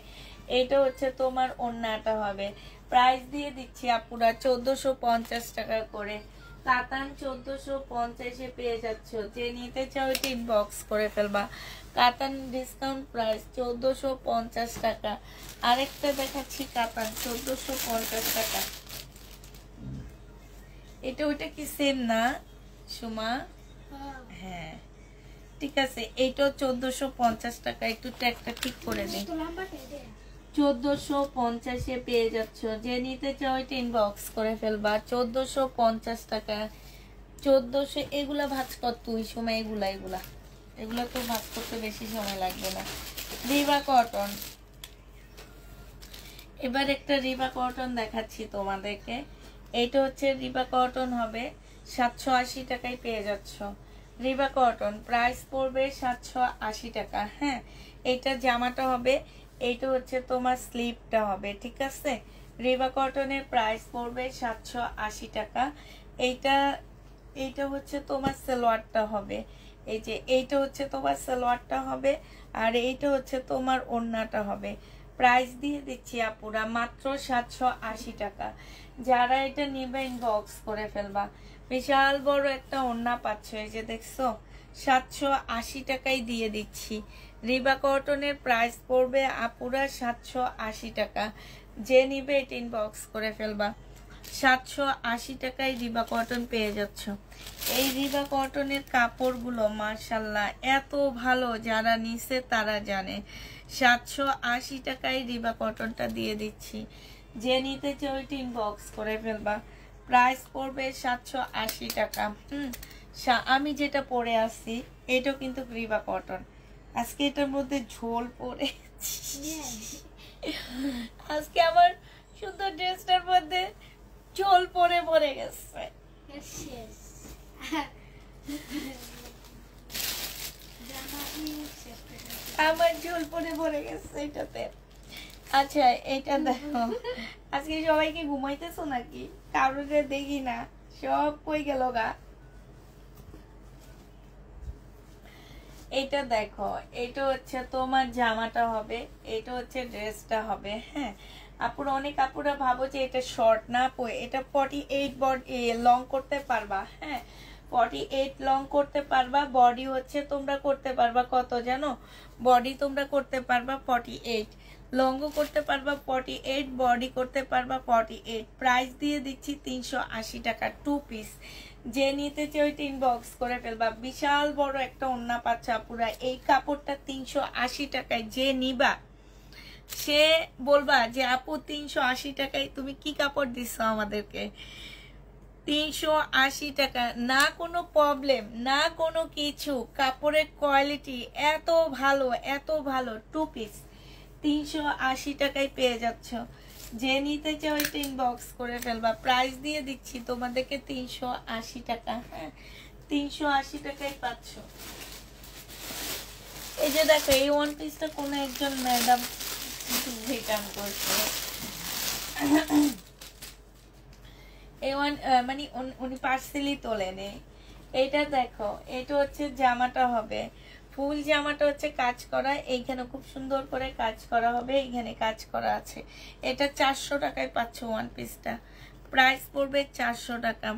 এটা হচ্ছে তোমার ওড়নাটা হবে। প্রাইস দিয়ে দিচ্ছি আপুরা 1450 টাকা করে। কাতান 1450-এ পেয়ে যাচ্ছ, যে নিতে চাও এটা ইনবক্স করে ফেলবা। কাতান ডিসকাউন্ট প্রাইস 1450 টাকা। আরেকটা দেখাচ্ছি কাতান 1450 টাকা। এটা ওইটা কি সেম না সুমা? হ্যাঁ ঠিক আছে, এইটাও 1450 টাকা। একটু ট্যাগটা ঠিক করে দিই। 1450-এ পেয়ে যাচ্ছ, যে নিতে চাও এটা ইনবক্স করে ফেলবা। 1450 টাকা। 1400 এগুলা ভাজ কর তুই সময়, এগুলা তো ভাজ করতে বেশি সময় লাগবে না। রিবা কটন, এবার একটা রিবা কটন দেখাচ্ছি তোমাদেরকে। এইটা হচ্ছে রিবা কটন হবে, 780 টাকায় পেয়ে যাচ্ছ। রিবা কটন প্রাইস পড়বে 780 টাকা। হ্যাঁ, এইটা জামাটা হবে, এইটা হচ্ছে তোমার স্লিপটা হবে। ঠিক আছে, রিবা কটনের প্রাইস পড়বে 780 টাকা। এইটা হচ্ছে তোমার সালোয়ারটা হবে, এই যে এইটা হচ্ছে তোমার সালোয়ারটা হবে, আর এইটা হচ্ছে তোমার ওড়নাটা হবে। প্রাইস দিয়ে দিচ্ছি আপুরা মাত্র 780 টাকা। যারা এটা নেবে ইনবক্স করে ফেলবা। বিশাল বড় একটা ওড়না পাচ্ছ, এই যে দেখছো, 780 টাকায় দিয়ে দিচ্ছি। রিবা কটনের প্রাইস পড়বে আপুরা 780 টাকা। যে নিবে এটা ইনবক্স করে ফেলবা। 780 টাকায় রিবা কটন পেয়ে যাচ্ছ। এই রিবা কটনের কাপড়গুলো মাশাল্লাহ এত ভালো, যারা নিছে তারা জানে। 780 টাকায় রিবা কটনটা দিয়ে দিচ্ছি। যে নিতে চাও ওইটা ইনবক্স করে ফেলবা। প্রাইস পড়বে 780 টাকা। আমি যেটা পরে আসছি এটাও কিন্তু রিবা কটন। আজকে এটার মধ্যে ঝোল পরে আজকে আমার সুন্দর ড্রেসটার মধ্যে ঝোল পরে পরে গেছে। আমার ঝোল পরে পরে গেছে এটাতে। আচ্ছা এটা দেখো, আজকে সবাইকে ঘুমাইতেছো নাকি? কারোরে দেখি না, সব কই গেল গা। এটা দেখো, এটা হচ্ছে তোমার জামাটা হবে, এটা হচ্ছে ড্রেসটা হবে। হ্যাঁ আপুরা, অনেক আপুরা ভাবো যে এটা শর্ট না, এটা 48 বডি লং করতে পারবা। হ্যাঁ 48 লং করতে পারবা। বডি হচ্ছে তোমরা করতে পারবা কত জানো? বডি তোমরা করতে পারবা 48, লংও করতে পারবা 48, বডি করতে পারবা 48। প্রাইস দিয়ে দিচ্ছি 380 টাকা 2 পিস। যে নিতে চাই ওইটা ইনবক্স করে ফেলবা। বিশাল বড় একটা ওন্না পাচ্ছা পুরা। এই কাপড়টা 380 টাকায় যে নিবা সে বলবা যে আপু 380 টাকায় তুমি কি কাপড় দিচ্ছ আমাদেরকে। 380 টাকা, না কোনো প্রবলেম, না কোনো কিছু। কাপড়ের কোয়ালিটি এত ভালো, এত ভালো। 2 পিস 380 টাকায় পেয়ে যাচ্ছ। যে নিতে চাও এটা ইনবক্স করে ফেলবা। প্রাইস দিয়ে দিচ্ছি তোমাদেরকে 380 টাকা। হ্যাঁ 380 টাকায় পাচ্ছ। এই যে দেখো, এই ওয়ান পিসটা কোনো একজন ম্যাডাম রিটার্ন করছে। এই ওয়ান মানে উনি পার্সেলই তোলে নেই। এইটা দেখো, এটা হচ্ছে জামাটা হবে, ফুল জামাটা হচ্ছে কাজ করা। এইখানে খুব সুন্দর করে কাজ করা হবে, এইখানে কাজ করা আছে। এটা 400 টাকায় পাচ্ছ ওয়ান পিসটা। প্রাইস পড়বে 400 টাকা।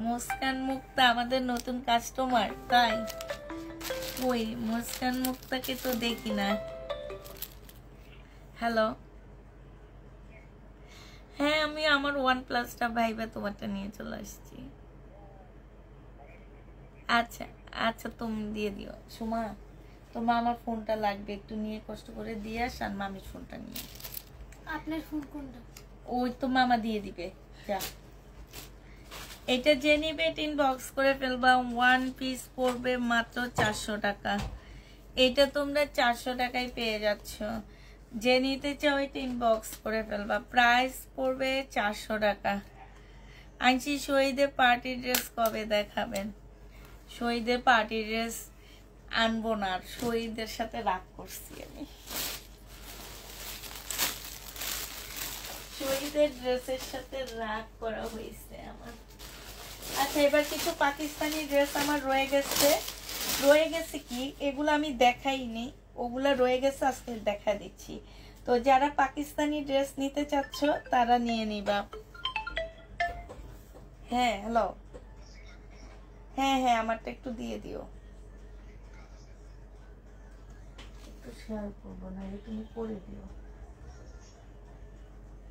মুস্কান মুক্তা আমাদের নতুন কাস্টমার, তাই? ওই মুস্কান মুক্তাকে তো দেখি না। হ্যালো, হ্যাঁ আমি আমার OnePlus-টা ভাইবা তোমারটা নিয়ে চলে আসছি। আচ্ছা আচ্ছা, তুমি দিয়ে দিও। সুমা, তোমার আমার ফোনটা লাগবে, একটু নিয়ে কষ্ট করে দিয়ে আস, আর মামির ফোনটা নিয়ে। আপনার ফোন কোনটা? ওই তো মামা দিয়ে দিবে, যা। এটা যে নিবে ইনবক্স করে ফেলবা। ওয়ান পিস পড়বে মাত্র 400 টাকা। এটা তোমরা 400 টাকায় পেয়ে যাচ্ছ। যে নিতে চাও এটা ইনবক্স করে ফেলবা। প্রাইস পড়বে 400 টাকা। আনছি শহীদের পার্টি ড্রেস কবে দেখাবেন? শহীদের পার্টি ড্রেস আনবো না, আর শহীদের সাথে রাগ করছি আমি। শহীদের ড্রেসের সাথে রাগ করা হয়েছে আমার। আচ্ছা এবার কিছু পাকিস্তানি ড্রেস আমার রয়ে গেছে কি, এগুলো আমি দেখাইনি, ওগুলা রয়ে গেছে, আজকে দেখা দিচ্ছি। তো যারা পাকিস্তানি ড্রেস নিতে চাচ্ছ তারা নিয়ে নিবা। হ্যাঁ হ্যালো, হ্যাঁ হ্যাঁ আমারটা একটু দিয়ে দিও। একটু শেয়ার করবো না, তুমি করে দিও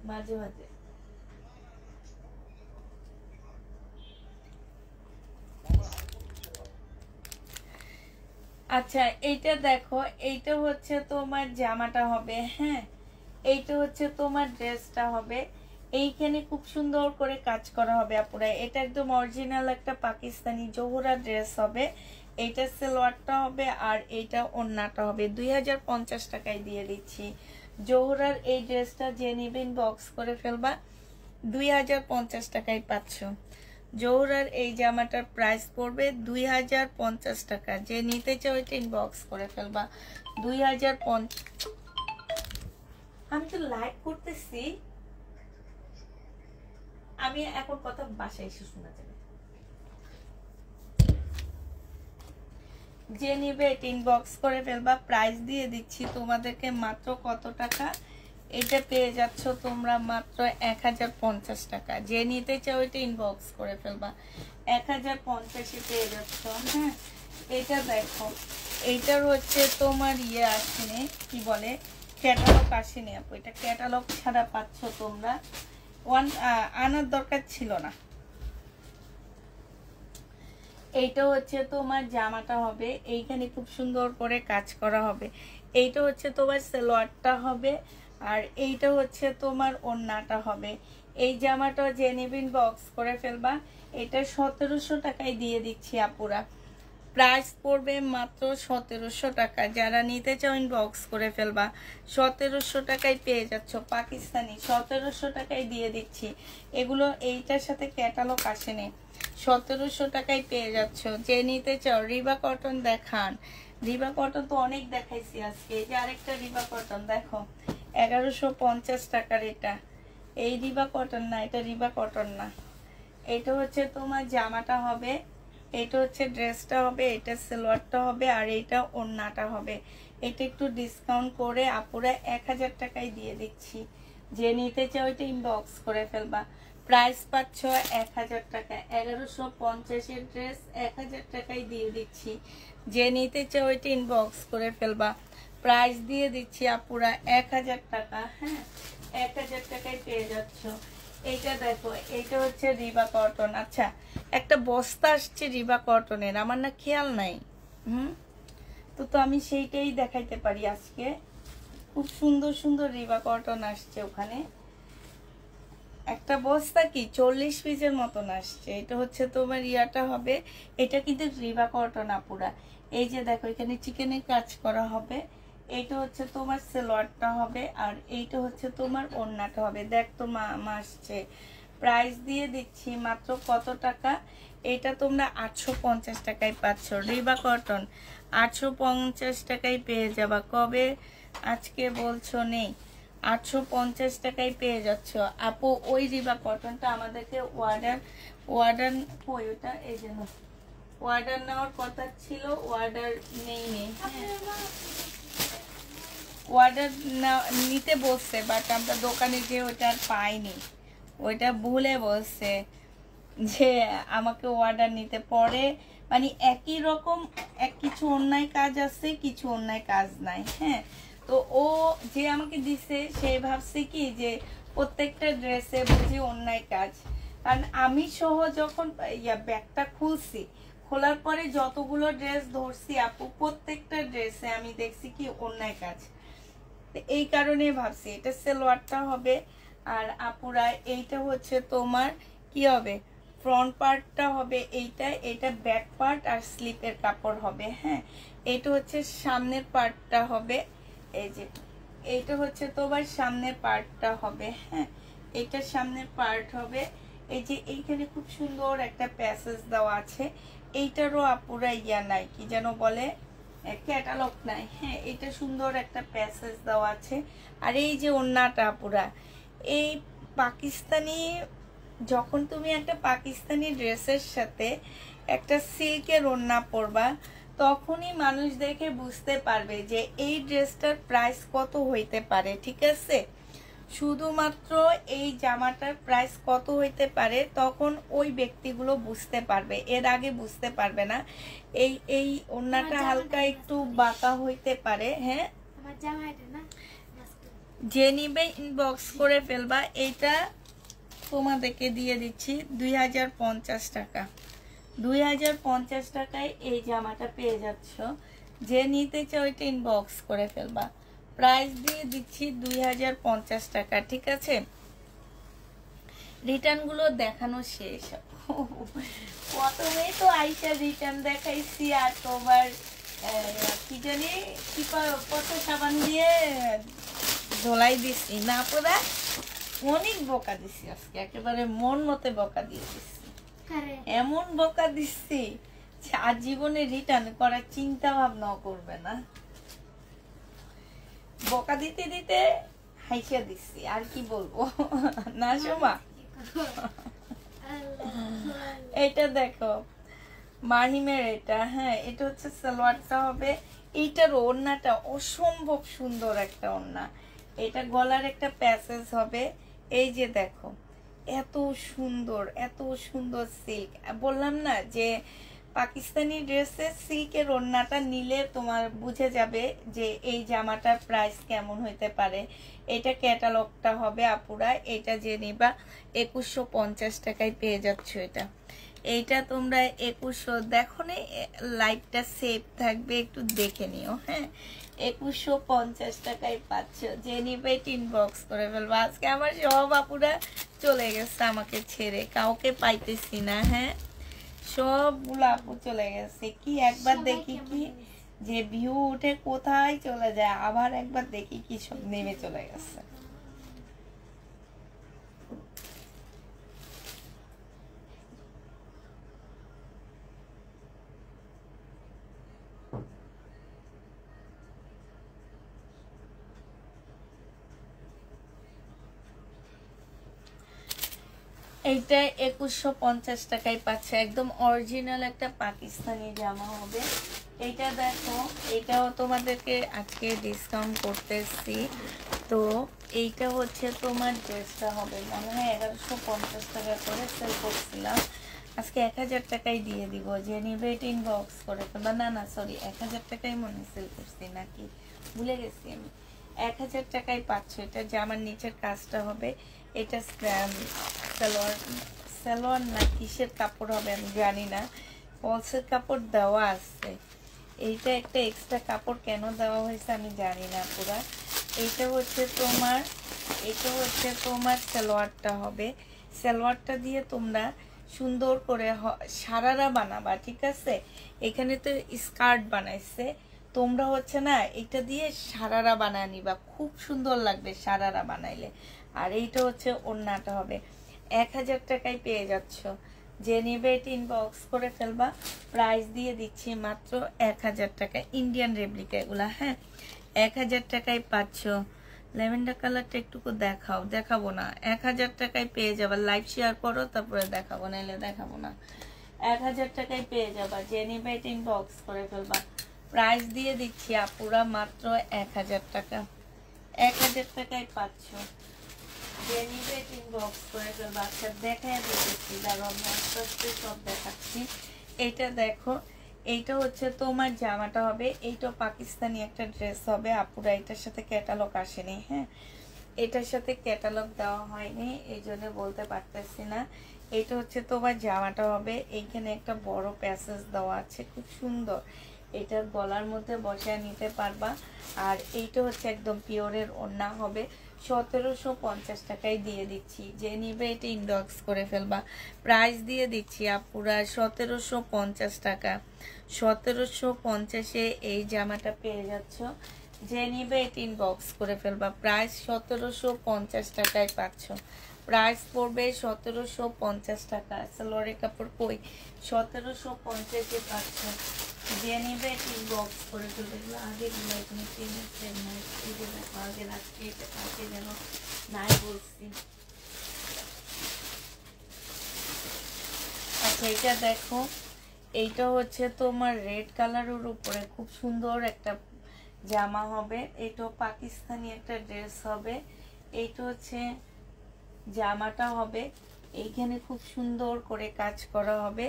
মাঝে মাঝে। আচ্ছা এইটা দেখো, এইটা হচ্ছে তোমার জামাটা হবে। হ্যাঁ এইটা হচ্ছে তোমার ড্রেসটা হবে। এইখানে খুব সুন্দর করে কাজ করা হবে আপুরা। এটা একদম অরিজিনাল একটা পাকিস্তানি জোহরা ড্রেস হবে। এইটা সালোয়ারটা হবে, আর এইটা ওড়নাটা হবে। 2050 টাকায় দিয়ে দিচ্ছি। জোহরার এই ড্রেসটা যে নিবেন বক্স করে ফেলবা। 2050 টাকায় পাচ্ছ। জোহরার এই জামাটার প্রাইস পড়বে 2050 টাকা। যে নিতে চাও ওইটা ইনবক্স করে ফেলবা। 2050। আমি তো লাইভ করতেছি, আমি এখন কথা বাসায় এসে শোনা যাবে। যে নিবে এটা ইনবক্স করে ফেলবা। প্রাইস দিয়ে দিচ্ছি তোমাদেরকে মাত্র কত টাকা? এটা পেয়ে যাচ্ছ তোমরা মাত্র 1050 টাকা। যে নিতে চাও এটা ইনবক্স করে ফেলবা। 1050-এ পেয়ে যাচ্ছ। হ্যাঁ এটা দেখো, এইটার হচ্ছে তোমার ইয়ে আসেনি, কি বলে, ক্যাটালগ আসেনি আপু। এটা ক্যাটালগ ছাড়া পাচ্ছ তোমরা। আনার দরকার ছিল না। এইটা হচ্ছে তোমার জামাটা হবে, এইখানে খুব সুন্দর করে কাজ করা হবে। এইটা হচ্ছে তোমার সালোয়ারটা হবে, আর এইটা হচ্ছে তোমার ওড়নাটা হবে। এই জামাটা যে নেবেন বক্স করে ফেলবা। এটা 1700 টাকায় দিয়ে দিচ্ছি আপুরা। প্রাইস পড়বে মাত্র 1700 টাকা। যারা নিতে চাও ইনবক্স করে ফেলবা। 1700 টাকায় পেয়ে যাচ্ছ পাকিস্তানি, 1700 টাকায় দিয়ে দিচ্ছি। এগুলো এইটার সাথে ক্যাটালগ আসেনি, 1700 টাকায় পেয়ে যাচ্ছ। যে নিতে চাও রিবা কটন দেখান। রিবা কটন তো অনেক দেখাইছি আজকে। এই যে আরেকটা রিবা কটন দেখো, 1150 টাকার। এটা এই রিবা কটন না, এটা রিবা কটন না। এটা হচ্ছে তোমার জামাটা হবে, এটা হচ্ছে ড্রেসটা হবে, এটা সালোয়ারটা হবে, আর এটা ওড়নাটা হবে। এটা একটু ডিসকাউন্ট করে আপুরা 1000 টাকায় দিয়ে দিচ্ছি। যে নিতে চাও এটা ইনবক্স করে ফেলবা। প্রাইস পাচ্ছ 1000 টাকা। 1150 এর ড্রেস 1000 টাকায় দিয়ে দিচ্ছি। যে নিতে চাও এটা ইনবক্স করে ফেলবা। প্রাইস দিয়ে দিচ্ছি আপুরা 1000 টাকা। হ্যাঁ, 1000 টাকায় পেয়ে যাচ্ছ। এইটা দেখো, এইটা হচ্ছে রিবা কটন। আচ্ছা, একটা বস্তা আসছে রিবা কটনের, আমার না খেয়াল নাই। তো আমি সেইটাই দেখাইতে পারি আজকে। খুব সুন্দর সুন্দর রিবা কটন আসছে ওখানে। একটা বস্তা কি 40 পিসের মতন আসছে। এটা হচ্ছে তোমার ইয়াটা হবে। এটা কিন্তু রিবা কটন আপুরা। এই যে দেখো, এখানে চিকেনের কাজ করা হবে। এইটা হচ্ছে তোমার সালোয়ারটা হবে, আর এইটা হচ্ছে তোমার ওড়নাটা হবে। দেখ তো আসছে। প্রাইস দিয়ে দিচ্ছি মাত্র কত টাকা? এটা তোমরা 850 টাকায় পাচ্ছ। রিবা কটন 850 টাকায় পেয়ে যাবা। কবে আজকে বলছো নেই, 850 টাকায় পেয়ে যাচ্ছ আপু। ওই রিবা কটনটা আমাদেরকে ওয়ার্ডার ওইটা এই জন্য অর্ডার নেওয়ার কথা ছিল, অর্ডার নেই। অর্ডার নিতে বসছে, বাট আমরা দোকানে যে ওইটা আর পাইনি, ওইটা ভুলে বসছে যে আমাকে অর্ডার নিতে। পরে মানে একই রকম কিছু অন্যায় কাজ আছে, কিছু অন্যায় কাজ নাই। হ্যাঁ, তো ও যে আমাকে দিছে সে ভাবছে কি যে প্রত্যেকটা ড্রেসে বুঝি অন্যায় কাজ। কারণ আমি সহ যখন ব্যাগটা খুলছি, খোলার পরে যতগুলো ড্রেস ধরছি আপু, প্রত্যেকটা ড্রেসে আমি দেখছি কি অন্যায় কাজ। এই কারণে ভাবছি এটা সালোয়ারটা হবে। আর আপুরা এইটা হচ্ছে তোমার কি হবে, ফ্রন্ট পার্টটা হবে এইটা, এটা ব্যাক পার্ট আর স্লিপের কাপড় হবে। হ্যাঁ, এটা হচ্ছে সামনের পার্টটা হবে। এই যে এইটা হচ্ছে তোমার সামনের পার্টটা হবে। হ্যাঁ, এইটার সামনের পার্ট হবে। এই যে এইখানে খুব সুন্দর একটা প্যাসেজ দেওয়া আছে। এইটারও আপুরা ইয়া নাই, কি যেন বলে, ক্যাটালগ নাই। হ্যাঁ, এটা সুন্দর একটা প্যাসেজ দেওয়া আছে। আর এই যে ওড়নাটা আপুরা, এই পাকিস্তানি, যখন তুমি একটা পাকিস্তানি ড্রেসের সাথে একটা সিল্কের ওড়না পরবা, তখনই মানুষ দেখে বুঝতে পারবে যে এই ড্রেসটার প্রাইস কত হইতে পারে। ঠিক আছে, শুধুমাত্র এই জামাটার প্রাইস কত হইতে পারে তখন ওই ব্যক্তিগুলো বুঝতে পারবে, এর আগে বুঝতে পারবে না। এই ওড়নাটা হালকা একটু বাঁকা হইতে পারে। হ্যাঁ, যে নিবে ইনবক্স করে ফেলবা। এইটা তোমাদেরকে দিয়ে দিচ্ছি 2050 টাকা। 2050 টাকায় এই জামাটা পেয়ে যাচ্ছ। যে নিতে চাও ওইটা ইনবক্স করে ফেলবা। প্রাইস দিয়ে দিচ্ছি 2050 টাকা। ঠিক আছে, রিটার্ন গুলো দেখানো শেষ। প্রথমেই তো আইসা রিটার্ন দেখাইছি, আর তোমার কি জানি কি কত সাবান দিয়ে ধোলাই দিছি না পুরা, অনেক বকা দিছি আজকে, একেবারে মন মতে বকা দিয়ে দিচ্ছি। এমন বকা দিচ্ছি যে আর জীবনে রিটার্ন করার চিন্তা ভাবনাও করবে না। বকা দিতে দিতে হাইসা দিচ্ছি, আর কি বলবো না সোমা। এটা দেখো মাহিমের এটা। হ্যাঁ, এটা হচ্ছে সালোয়ারটা হবে। এইটার ওড়নাটা অসম্ভব সুন্দর একটা ওড়না। এটা গলার একটা প্যাসেজ হবে। এই যে দেখো, এত সুন্দর, এত সুন্দর সিল্ক। বললাম না যে পাকিস্তানি ড্রেসে সিল্কের ওড়নাটা নিলে তোমার বুঝে যাবে যে এই জামাটার প্রাইস কেমন হইতে পারে। এটা ক্যাটালগটা হবে আপুরা। এটা যে নিবা 2150 টাকায় পেয়ে যাচ্ছ। এটা এইটা তোমরা 2100 দেখো না, লাইভটা সেভ থাকবে, একটু দেখে নিও। হ্যাঁ, 2150 টাকায় পাচ্ছ, যে নিবে ইনবক্স করে ফেলবো। আজকে আমার সব আপুরা চলে গেছে আমাকে ছেড়ে, কাউকে পাইতেছি না। হ্যাঁ, সবগুলো আপু চলে গেছে। কি একবার দেখি কি যে ভিউ উঠে কোথায় চলে যায়, আবার একবার দেখি কি সব নেমে চলে গেছে। এইটা 2150 টাকায় পাচ্ছে, একদম অরিজিনাল একটা পাকিস্তানি জামা হবে। এইটা দেখো, এটাও তোমাদেরকে আজকে ডিসকাউন্ট করতেছি। তো এইটা হচ্ছে তোমার ড্রেসটা হবে মনে হয় 1150 টাকা করে সেল করছিলাম, আজকে 1000 টাকায় দিয়ে দিব। যে নিবে ইনবক্স করে ফেলবা। না না সরি, 1000 টাকায় মনে সেল করছি নাকি, ভুলে গেছি আমি। 1000 টাকায় পাচ্ছ। এটা জামার নিচের কাজটা হবে। এটা সালোয়ার সালোয়ার না কিসের কাপড় হবে আমি জানি না, পলসের কাপড় দেওয়া আছে। এইটা একটা এক্সট্রা কাপড় কেন দেওয়া হয়েছে আমি জানি না পুরা। এটা হচ্ছে তোমার সালোয়ারটা হবে। সালোয়ারটা দিয়ে তোমরা সুন্দর করে সারারা বানাবা, ঠিক আছে? এখানে তো স্কার্ট বানাইছে, তোমরা হচ্ছে না এটা দিয়ে সারারা বানায় নিবা, খুব সুন্দর লাগবে সারারা বানাইলে। আর এইটা হচ্ছে ওড়নাটা হবে। 1000 টাকায় পেয়ে যাচ্ছ, যে নেবে এটা ইনবক্স করে ফেলবা। প্রাইস দিয়ে দিচ্ছি মাত্র 1000 টাকা, ইন্ডিয়ান রেপ্লিকা এগুলা। হ্যাঁ, 1000 টাকায় পাচ্ছ। ল্যাভেন্ডার কালারটা একটুকু দেখাবো না, 1000 টাকায় পেয়ে যাবা। লাইভ শেয়ার করো, তারপরে দেখাবো, নাইলে দেখাবো না। 1000 টাকায় পেয়ে যাবা, যে নেবে এটা ইনবক্স করে ফেলবা। প্রাইস দিয়ে দিচ্ছি আপুরা মাত্র 1000 টাকা। 1000 টাকায় পাচ্ছ, যে নিবে ইনবক্স করে ফেলবা। আচ্ছা দেখায় দিচ্ছি, দাঁড়াও আমি আস্তে আস্তে সব দেখাচ্ছি। এইটা দেখো, এইটা হচ্ছে তোমার জামাটা হবে। এইটা পাকিস্তানি একটা ড্রেস হবে আপুরা, এটার সাথে ক্যাটালগ আসেনি। হ্যাঁ, এটার সাথে ক্যাটালগ দেওয়া হয়নি, এই জন্য বলতে পারতেছি না। এইটা হচ্ছে তোমার জামাটা হবে। এইখানে একটা বড় প্যাসেজ দেওয়া আছে, খুব সুন্দর। এটা গলার মধ্যে বসায় নিতে পারবা। আর এইটা হচ্ছে একদম পিওরের ওড়না হবে। 1750 টাকায় দিয়ে দিচ্ছি, যে নিবে এটা ইনবক্স করে ফেলবা। প্রাইস দিয়ে দিচ্ছি আপুরা 1750 টাকা। 1750-এ এই জামাটা পেয়ে যাচ্ছ, যে নিবে এটা ইনবক্স করে ফেলবা। প্রাইস 1750 টাকায় পাচ্ছ। প্রাইস পড়বে 1750 টাকা। সালোয়ারের কাপড় কই, 1750-এ পাচ্ছ, যে নিবে এটা ইনবক্স করে ফেলবে। আগে আগে রাখছি, এটা কাছে যেন নাই বলছি। আচ্ছা এটা দেখো, এইটা হচ্ছে তোমার রেড কালারের উপরে খুব সুন্দর একটা জামা হবে। এটা পাকিস্তানি একটা ড্রেস হবে। এইটা হচ্ছে জামাটা হবে, এইখানে খুব সুন্দর করে কাজ করা হবে।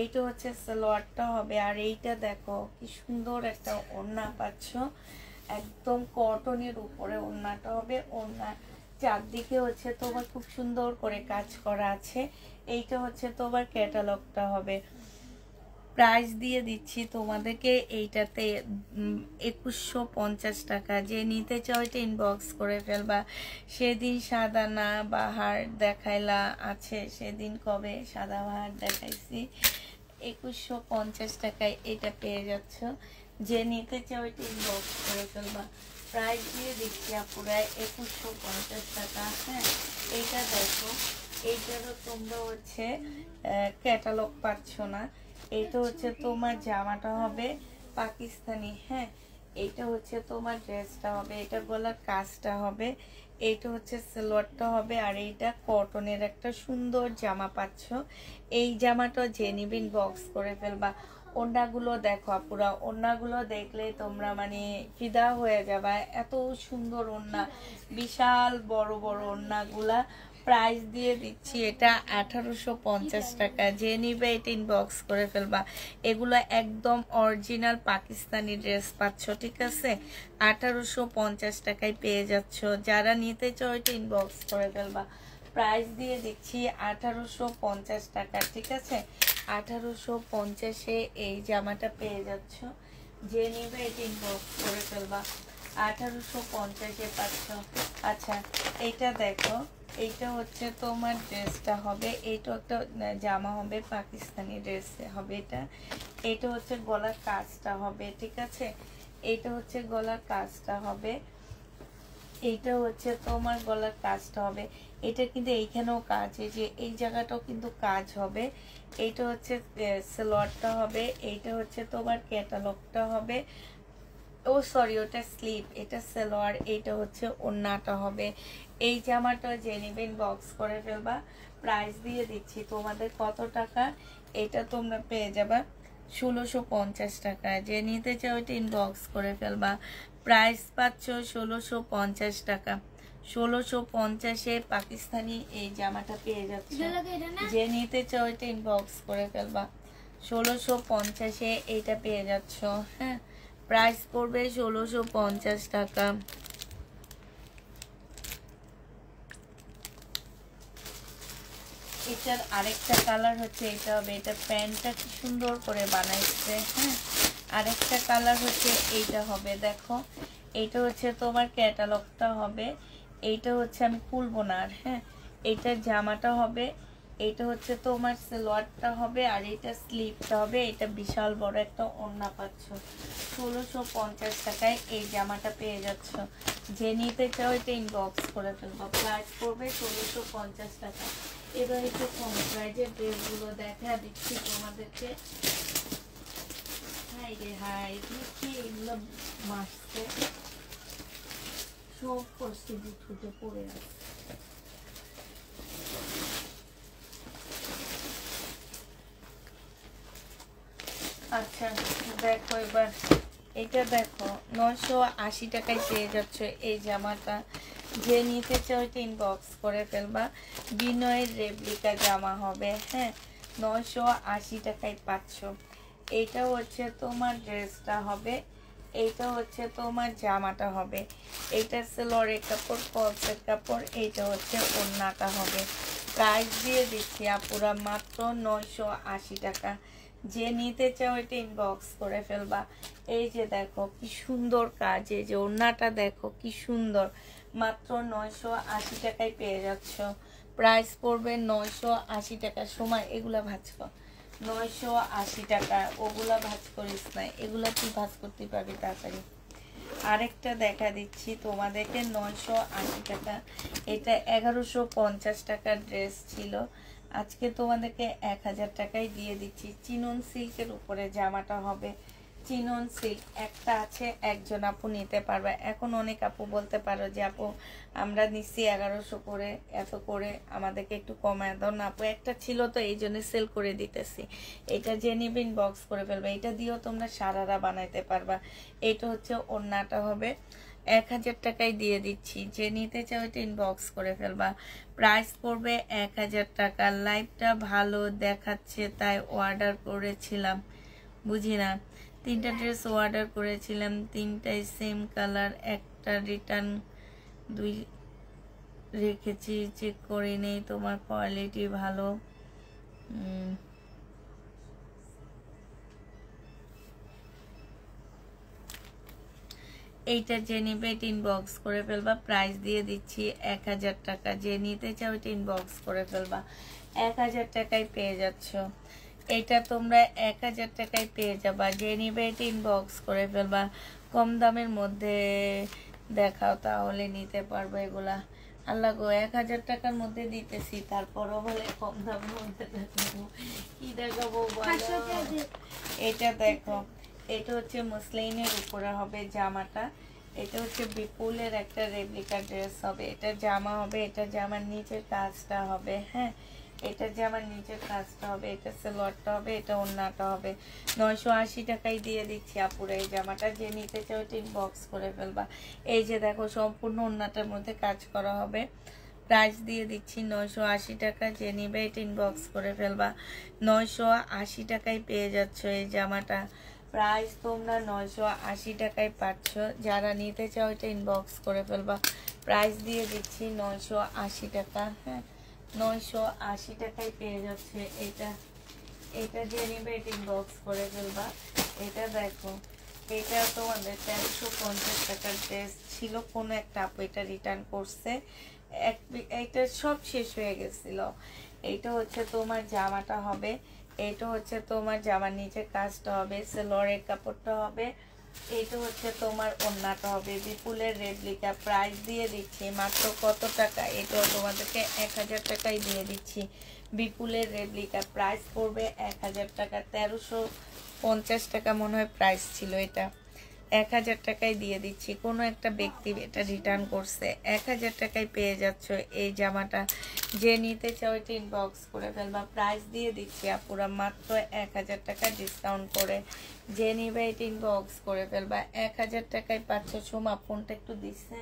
এইটা হচ্ছে সালোয়ারটা হবে। আর এইটা দেখো কি সুন্দর একটা ওড়না পাচ্ছ, একদম কটনের উপরে ওড়নাটা হবে। ওড়না চারদিকে হচ্ছে তোমার খুব সুন্দর করে কাজ করা আছে। এইটা হচ্ছে তোমার ক্যাটালগটা হবে। প্রাইস দিয়ে দিচ্ছি তোমাদেরকে এইটাতে 2150 টাকা। যে নিতে চাও এটা ইনবক্স করে ফেলবা। সেদিন সাদা না বাহার দেখাইলা আছে, সেদিন কবে সাদা বাহার দেখাইছি। 2150 টাকায় এটা পেয়ে যাচ্ছ, যে নিতে চাও এটা ইনবক্স করে ফেলবা। প্রাইস দিয়ে দিচ্ছি আপুরা 2150 টাকা। হ্যাঁ, এইটা দেখো, এইটারও তোমরা হচ্ছে ক্যাটালগ পাচ্ছ না। এইটা হচ্ছে তোমার জামাটা হবে পাকিস্তানি। হ্যাঁ, এইটা হচ্ছে তোমার ড্রেসটা হবে, এটা গলার কাজটা হবে। এইটা হচ্ছে সালোয়ারটা হবে। আর এইটা কটনের একটা সুন্দর জামা পাচ্ছ। এই জামাটা যে নিবিন বক্স করে ফেলবা। ওড়নাগুলো দেখো আপুরা, ওড়নাগুলো দেখলে তোমরা মানে ফিদা হয়ে যাবে, এত সুন্দর ওড়না, বিশাল বড় বড় ওড়নাগুলা। প্রাইস দিয়ে দিচ্ছি এটা 1850 টাকা। যে নিবে এটা ইনবক্স করে ফেলবা। এগুলো একদম অরিজিনাল পাকিস্তানি ড্রেস পাচ্ছ, ঠিক আছে? 1850 টাকায় পেয়ে যাচ্ছ। যারা নিতে চাও এটা ইনবক্স করে ফেলবা। প্রাইস দিয়ে দিচ্ছি 1850 টাকা, ঠিক আছে? 1850-এ এই জামাটা পেয়ে যাচ্ছ। যে নিবে এটা ইনবক্স করে ফেলবা। 1850-এ পাচ্ছ। আচ্ছা এইটা দেখো, এইটা হচ্ছে তোমার ড্রেসটা হবে, এইটা একটা জামা হবে, পাকিস্তানি ড্রেস হবে এটা। এইটা হচ্ছে গলার কাজটা হবে, ঠিক আছে? এইটা হচ্ছে গলার কাজটা হবে, এইটা হচ্ছে তোমার গলার কাজটা হবে। এটা কিন্তু এইখানেও কাজ, এই যে এই জায়গাটাও কিন্তু কাজ হবে। এইটা হচ্ছে সালোয়ারটা হবে, এইটা হচ্ছে তোমার ক্যাটালগটা হবে। ও সরি, ওটা স্লিপ, এটা সালোয়ার, এইটা হচ্ছে ওড়নাটা হবে। এই জামাটা যে নেবেন বক্স করে ফেলবা। প্রাইস দিয়ে দিচ্ছি তোমাদের কত টাকা, এটা তোমরা পেয়ে যাবা 1650 টাকা। যে নিতে চাও এটা ইনবক্স করে ফেলবা। প্রাইস পাচ্ছ 1650 টাকা। 1650-এ পাকিস্তানি এই জামাটা পেয়ে যাচ্ছে। যে নিতে চাও এটা ইনবক্স করে ফেলবা। 1650-এ এইটা পেয়ে যাচ্ছ। হ্যাঁ, প্রাইস পড়বে 1650 টাকা। এটার আরেকটা কালার হচ্ছে এটা হবে, এটা প্যান্টটা কি সুন্দর করে বানাইছে। হ্যাঁ, আরেকটা কালার হচ্ছে এইটা হবে, দেখো এইটা হচ্ছে তোমার ক্যাটালগটা হবে। এইটা হচ্ছে আমি খুলবো না আর। হ্যাঁ, এইটার জামাটা হবে, এইটা হচ্ছে তোমার সালোয়ারটা হবে, আর এটা স্লিভটা হবে। এটা বিশাল বড় একটা ওড়না পাচ্ছ। 1650 টাকায় এই জামাটা পেয়ে যাচ্ছ। যে নিতে চাও এটা ইনবক্স করে ফেলবো। প্রাইস পড়বে 1650 টাকা। এবার একটু কম প্রাইজের ড্রেসগুলো দেখা দিচ্ছি তোমাদেরকে। হাই রে হাই, কি এগুলো মাসছে, সব করছে দুধে পড়ে আছে। আচ্ছা দেখো এবার এটা দেখো, 980 টাকায় পেয়ে যাচ্ছ এই জামাটা। যে নিতে চাও এটা ইনবক্স করে ফেলবা। বিনয়ের রেপ্লিকা জামা হবে। হ্যাঁ, 980 টাকায় পাচ্ছ। এইটা হচ্ছে তোমার ড্রেসটা হবে, এইটা হচ্ছে তোমার জামাটা হবে। এইটা সালোয়ারের কাপড়, ফলসের কাপড়, এইটা হচ্ছে ওড়নাটা হবে। প্রাইস দিয়ে দিচ্ছি আপুরা মাত্র 980 টাকা। যে নিতে চাও এটা ইনবক্স করে ফেলবা। এই যে দেখো কি সুন্দর কাজ, এই যে ওড়নাটা দেখো কি সুন্দর, মাত্র 980 টাকায় পেয়ে যাচ্ছ। প্রাইস পড়বে 980 টাকা। সময় এগুলা ভাজবো 980 টাকা, ওগুলা ভাজ করিস না, এগুলা তুই ভাজ করতে পারবি তাড়াতাড়ি। আরেকটা দেখা দিচ্ছি তোমাদেরকে 980 টাকা। এটা 1150 টাকার ড্রেস ছিল, আজকে তোমাদেরকে 1000 টাকায় দিয়ে দিচ্ছি। চিনন সিল্কের উপরে জামাটা হবে, চিনন সিল্ক একটা আছে, একজন আপু নিতে পারবে। এখন অনেক আপু বলতে পারো যে আপু আমরা নিচ্ছি 1100 করে, এত করে আমাদেরকে একটু কমায় দাও না আপু। একটা ছিল তো এই জন্য সেল করে দিতেছি। এটা যে নিবেন বক্স করে ফেলবে, এটা দিয়েও তোমরা সারারা বানাইতে পারবা। এটা হচ্ছে ওড়নাটা হবে, 1000 টাকায় দিয়ে দিচ্ছি। যে নিতে চাও এটা ইনবক্স করে ফেলবা। প্রাইস পড়বে 1000 টাকা। লাইভটা ভালো দেখাচ্ছে তাই অর্ডার করেছিলাম, বুঝি না। 3টা ড্রেস অর্ডার করেছিলাম, 3টাই সেম কালার, একটা রিটার্ন, 2 রেখেছি, চেক করে নেই। তোমার কোয়ালিটি ভালো। এইটা যে নিবে এটা ইনবক্স করে ফেলবা। প্রাইস দিয়ে দিচ্ছি 1000 টাকা। যে নিতে চাও এটা ইনবক্স করে ফেলবা। 1000 টাকায় পেয়ে যাচ্ছ। এটা তোমরা 1000 টাকায় পেয়ে যাবা। যে নিবে এটা ইনবক্স করে ফেলবা। কম দামের মধ্যে দেখাও তাহলে নিতে পারবো এগুলা। আল্লাহ গো, 1000 টাকার মধ্যে দিতেছি, তারপরও বলে কম দামের মধ্যে দেখাবো। কি দেখাবো বলো? এটা দেখো, এটা হচ্ছে মুসলিনের উপরে হবে জামাটা। এটা হচ্ছে বিপুলের একটা রেপ্লিকা ড্রেস হবে। এটা জামা হবে, এটা জামার নিচের কাজটা হবে। হ্যাঁ, এটা জামার নিচের কাজটা হবে, এটা সালোয়ারটা হবে, এটা ওড়নাটা হবে। 980 টাকায় দিয়ে দিচ্ছি আপুরা এই জামাটা। যে নিতে চাও এটা ইনবক্স করে ফেলবা। এই যে দেখো সম্পূর্ণ ওড়নাটার মধ্যে কাজ করা হবে। প্রাইস দিয়ে দিচ্ছি 980 টাকা। যে নিবে এটা ইনবক্স করে ফেলবা। 980 টাকায় পেয়ে যাচ্ছ এই জামাটা। প্রাইস তোমরা 980 টাকায় পাচ্ছ। যারা নিতে চাও এটা ইনবক্স করে ফেলবা। প্রাইস দিয়ে দিচ্ছি 980 টাকা। হ্যাঁ, 980 টাকায় পেয়ে যাচ্ছে এটা। এটা যে নিবে এটা ইনবক্স করে ফেলবা। এটা দেখো, এটা তোমাদের 1350 টাকার ড্রেস ছিল, কোনো একটা আপু এটা রিটার্ন করছে, এটা সব শেষ হয়ে গেছিল। এইটা হচ্ছে তোমার জামাটা হবে, এইটা হচ্ছে তোমার জামার নিচে কাজটা হবে, সেলোয়ারের কাপড়টা হবে, এইটা হচ্ছে তোমার ওড়নাটা হবে। বিপুলের রেপ্লিকা প্রাইস দিয়ে দিচ্ছি মাত্র কত টাকা, এটাও তোমাদেরকে 1000 টাকায় দিয়ে দিচ্ছি। বিপুলের রেপ্লিকা প্রাইস পড়বে 1000 টাকা, 1350 টাকা মনে হয় প্রাইস ছিল, এটা 1000 টাকায় দিয়ে দিচ্ছি। কোনো একটা ব্যক্তি এটা রিটার্ন করছে, 1000 টাকায় পেয়ে যাচ্ছ এই জামাটা। যে নিতে চাও এটা ইনবক্স করে ফেলবা। প্রাইস দিয়ে দিচ্ছি আপুরা মাত্র 1000 টাকা ডিসকাউন্ট করে। যে নিবে এটা ইনবক্স করে ফেলবা। 1000 টাকায় পাচ্ছ। সোমা ফোনটা একটু দিচ্ছে,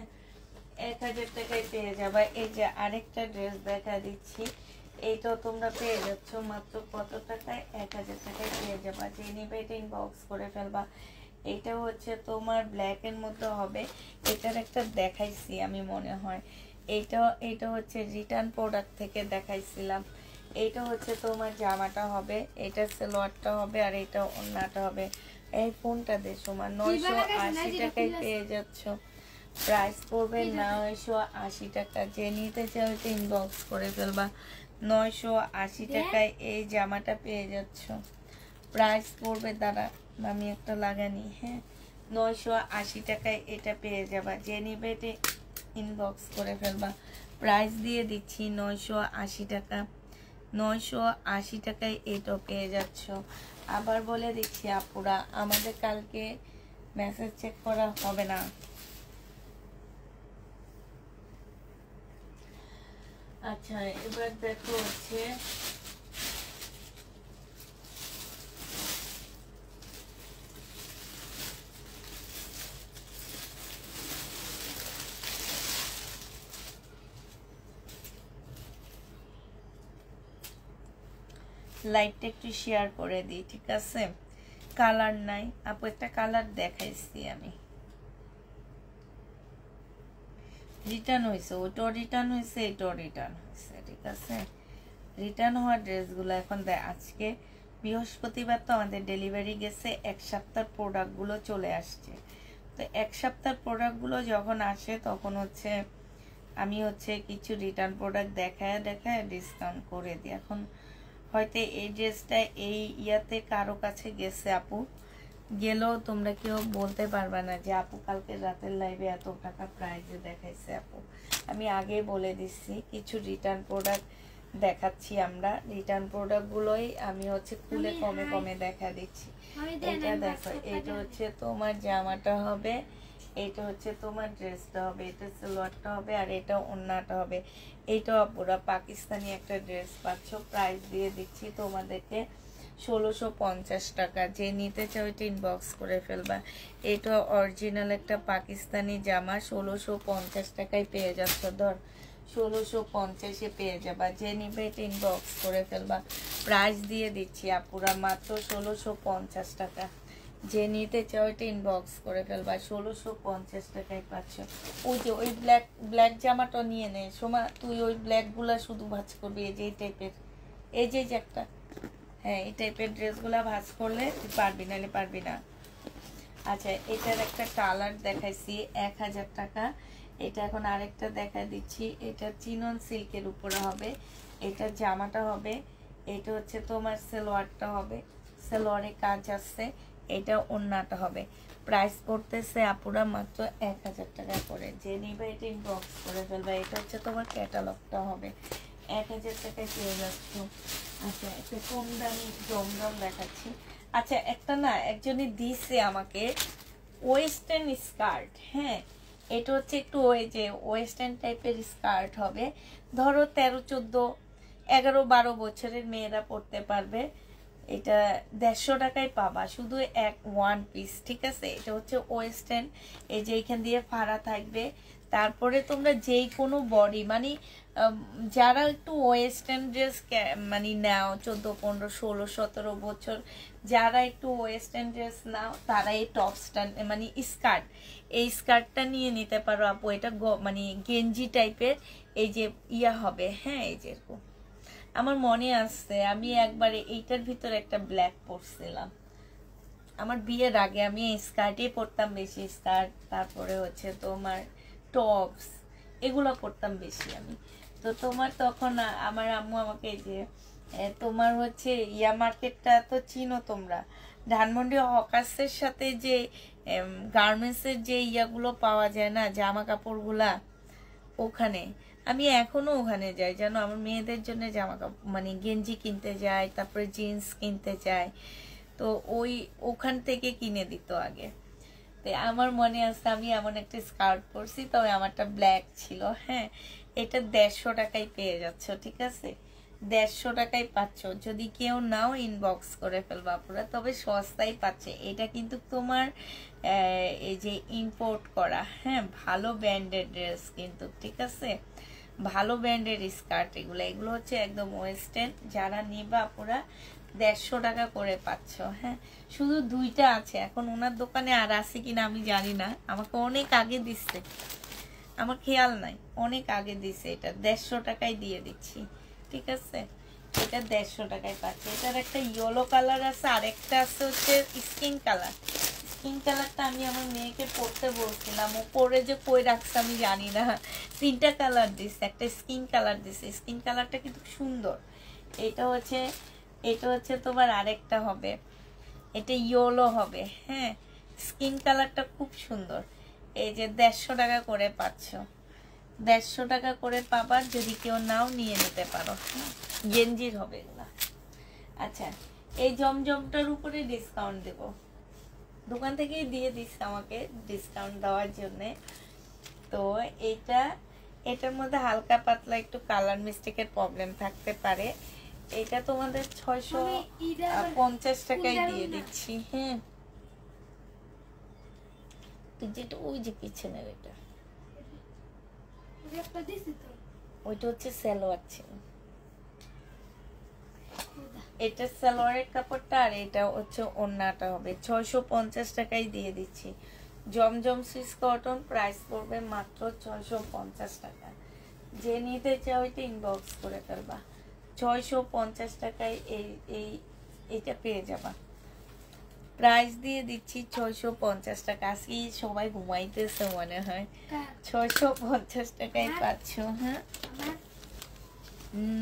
1000 টাকায় পেয়ে যাবা। এই যে আরেকটা ড্রেস দেখা দিচ্ছি, এইটাও তোমরা পেয়ে যাচ্ছ মাত্র কত টাকায়, 1000 টাকায় পেয়ে যাবা। যে নিবে এটা ইনবক্স করে ফেলবা। এটা হচ্ছে তোমার ব্ল্যাক এর মধ্যে হবে, এটার একটা দেখাইছি আমি মনে হয়, এইটা হচ্ছে রিটার্ন প্রোডাক্ট থেকে দেখাইছিলাম। এইটা হচ্ছে তোমার জামাটা হবে, এটা সালোয়ারটা হবে, আর এটা ওড়নাটা হবে। এই ফোনটা দে সোমা, 980 টাকায় পেয়ে যাচ্ছ। প্রাইস পড়বে 980 টাকা। যে নিতে চাও এটা ইনবক্স করে ফেলবা। 980 টাকায় এই জামাটা পেয়ে যাচ্ছ। প্রাইস পড়বে, দাঁড়া আমি একটা লাগানি, হ্যাঁ, 980 টাকায় এটা পেয়ে যাবা। যে নিবে এটা ইনবক্স করে ফেলবা। প্রাইস দিয়ে দিচ্ছি 980 টাকা, 980 টাকায় এটা পেয়ে যাচ্ছ। আবার বলে দিচ্ছি আপুরা, আমাদের কালকে মেসেজ চেক করা হবে না। আচ্ছা এবার দেখো হচ্ছে লাইভটা একটু শেয়ার করে দিই, ঠিক আছে? কালার নাই আপু, একটা কালার দেখাইছি আমি, রিটার্ন হয়েছে, ওটাও রিটার্ন হয়েছে, এটাও রিটার্ন হয়েছে, ঠিক আছে? রিটার্ন হওয়া ড্রেসগুলো এখন আজকে বৃহস্পতিবার তো আমাদের ডেলিভারি গেছে, এক সপ্তাহ প্রোডাক্টগুলো চলে আসছে। তো এক সপ্তাহ প্রোডাক্টগুলো যখন আসে তখন হচ্ছে আমি হচ্ছে কিছু রিটার্ন প্রোডাক্ট দেখায় ডিসকাউন্ট করে দিই। এখন হয়তো এই ড্রেসটা এই ইয়াতে কারো কাছে গেছে আপু, গেলেও তোমরা কেউ বলতে পারবে না যে আপু কালকে রাতের লাইভে এত টাকা প্রাইজে দেখাইছে। আপু আমি আগে বলে দিচ্ছি, কিছু রিটার্ন প্রোডাক্ট দেখাচ্ছি আমরা, রিটার্ন প্রোডাক্টগুলোই আমি হচ্ছে খুলে কমে কমে দেখা দিচ্ছি। এটা দেখো, এটা হচ্ছে তোমার জামাটা হবে, এটা হচ্ছে তোমার ড্রেসটা হবে, এটা সালোয়ারটা হবে, আর এটা ওড়নাটা হবে। এইটা পুরো পাকিস্তানি একটা ড্রেস পাচ্ছ। প্রাইস দিয়ে দিচ্ছি তোমাদেরকে 1650 টাকা। যে নিতে চাও এটা ইনবক্স করে ফেলবা। এটা অরিজিনাল একটা পাকিস্তানি জামা, 1650 টাকায় পেয়ে যাচ্ছ। ধর 1650-এ পেয়ে যাবা। যে নিবে এটা ইনবক্স করে ফেলবা। প্রাইস দিয়ে দিচ্ছি আপুরা মাত্র 1650 টাকা। যে নিতে চাও এটা ইনবক্স করে ফেলবা। 1650 টাকায় পাচ্ছ। ওই যে ওই ব্ল্যাক জামাটা নিয়ে নে সোমা, তুই ওই ব্ল্যাকগুলা শুধু ভাঁজ করবি, এই যে এই টাইপের, এই যে একটা, হ্যাঁ এই টাইপের ড্রেসগুলা ভাঁজ করলে তুই পারবি, নাহলে পারবি না। আচ্ছা এটার একটা কালার দেখাইছি 1000 টাকা। এটা এখন আরেকটা দেখা দিচ্ছি, এটা চিনন সিল্কের উপরে হবে, এটা জামাটা হবে, এটা হচ্ছে তোমার সালোয়ারটা হবে, সালোয়ারে কাজ আছে, এটা ওড়নাটা হবে। প্রাইস পড়তেছে আপুরা মাত্র 1000 টাকা করে। যে নিবে এটা ইনবক্স করে ফেলবে। এটা হচ্ছে তোমার ক্যাটালগটা হবে, 1000 টাকায় পেয়ে যাচ্ছ। আচ্ছা একটা কম দামি জমজম দেখাচ্ছি। আচ্ছা একটা না একজনই দিছে আমাকে ওয়েস্টার্ন স্কার্ট, হ্যাঁ এটা হচ্ছে একটু ওই যে ওয়েস্টার্ন টাইপের স্কার্ট হবে, ধরো 13, 14, 11, 12 বছরের মেয়েরা পরতে পারবে। এটা 150 টাকায় পাবা, শুধু ওয়ান পিস, ঠিক আছে? এটা হচ্ছে ওয়েস্টার্ন, এই যে এখান দিয়ে ফাড়া থাকবে। তারপরে তোমরা যেই কোনো বডি মানে যারা একটু ওয়েস্টার্ন ড্রেস মানে নাও 14, 15, 16, 17 বছর যারা একটু ওয়েস্টার্ন ড্রেস নাও তারা এই টপসটা মানে স্কার্ট, এই স্কার্টটা নিয়ে নিতে পারো আপু। এটা মানে গেঞ্জি টাইপের, এই যে ইয়া হবে, হ্যাঁ এই যে এরকম আমার মনে আছে আমি একবারে এইটার ভিতরে একটা ব্ল্যাক পরছিলাম আমার বিয়ের আগে। আমি স্কার্টই পরতাম বেশি, স্কার্ট, তারপরে হচ্ছে তোমার টপস, এগুলো পরতাম বেশি আমি। তো তোমার তখন আমার আম্মু আমাকে যে তোমার হচ্ছে ইয়া মার্কেটটা তো চিনো তোমরা, ধানমন্ডি হকার্সের সাথে যে গার্মেন্টসের যে ইয়াগুলো পাওয়া যায় না, জামা কাপড়গুলা, ওখানে আমি এখনো ওখানে যাই জানো, আমার মেয়েদের জন্য জামা কাপড় মানে গেঞ্জি কিনতে যাই, তারপরে জিন্স কিনতে যাই। তো ওখান থেকে কিনে দিত আগে। তো আমার মনে আছে আমি এমন একটা স্কার্ট পরছি, তবে আমারটা ব্ল্যাক ছিল। হ্যাঁ, এটা 150 টাকায় পেয়ে যাচ্ছ, ঠিক আছে? 150 টাকায় পাচ্ছ। যদি কেউ নাও ইনবক্স করে ফেলবা পুরো, তবে সস্তায় পাচ্ছে। এটা কিন্তু তোমার এই যে ইম্পোর্ট করা, হ্যাঁ, ভালো ব্র্যান্ডের ড্রেস কিন্তু, ঠিক আছে? ভালো ব্র্যান্ডের স্কার্ট এগুলো এগুলো হচ্ছে একদম ওয়েস্টার্ন। যারা নিবা পুরা 150 টাকা করে পাচ্ছ। হ্যাঁ, শুধু 2টা আছে এখন, ওনার দোকানে আর আছে কিনা আমি জানি না, আমাকে অনেক আগে দিচ্ছে, আমার খেয়াল নাই, অনেক আগে দিছে। এটা 150 টাকায় দিয়ে দিচ্ছি, ঠিক আছে? এটা 150 টাকায় পাচ্ছে। এটার একটা ইয়েলো কালার আছে, আর একটা আছে হচ্ছে স্কিন কালার। স্কিন কালারটা আমি আমার মেয়েকে পরতে বলছিলাম, ও পরে যে কই রাখছে আমি জানি না। 3টা কালার দিচ্ছে, একটা স্কিন কালার দিচ্ছে, স্কিন কালারটা কিন্তু সুন্দর। এটা হচ্ছে তোমার আরেকটা হবে, এটা ইয়েলো হবে। হ্যাঁ, স্কিন কালারটা খুব সুন্দর। এই যে 150 টাকা করে পাচ্ছ, 150 টাকা করে পাবার। যদি কেউ নাও নিয়ে নিতে পারো, গেঞ্জির হবে এগুলা। আচ্ছা, এই জমজমটার উপরে ডিসকাউন্ট দেব, দোকান থেকেই দিয়ে দিচ্ছে আমাকে ডিসকাউন্ট দেওয়ার জন্যে। তো এটার মধ্যে হালকা পাতলা একটু কালার মিস্টেকের প্রবলেম থাকতে পারে। এটা তোমাদের 650 টাকায় দিয়ে দিচ্ছি। হ্যাঁ, যেটা ওই যে পিছনের ওইটা হচ্ছে সালোয়ার ছিল, এটা সালোয়ারের কাপড়টা, আর এটা হচ্ছে ওড়নাটা হবে। 650 টাকায় দিয়ে দিচ্ছি। জমজম সুইস কটন, প্রাইস পড়বে মাত্র 650 টাকা। যে নিতে চাও এটা ইনবক্স করে ফেলবা, 650 টাকায় এইটা পেয়ে যাবা। প্রাইস দিয়ে দিচ্ছি 650 টাকা। আজকে সবাই ঘুমাইতেছে মনে হয়। 650 টাকায় পাচ্ছ। হ্যাঁ,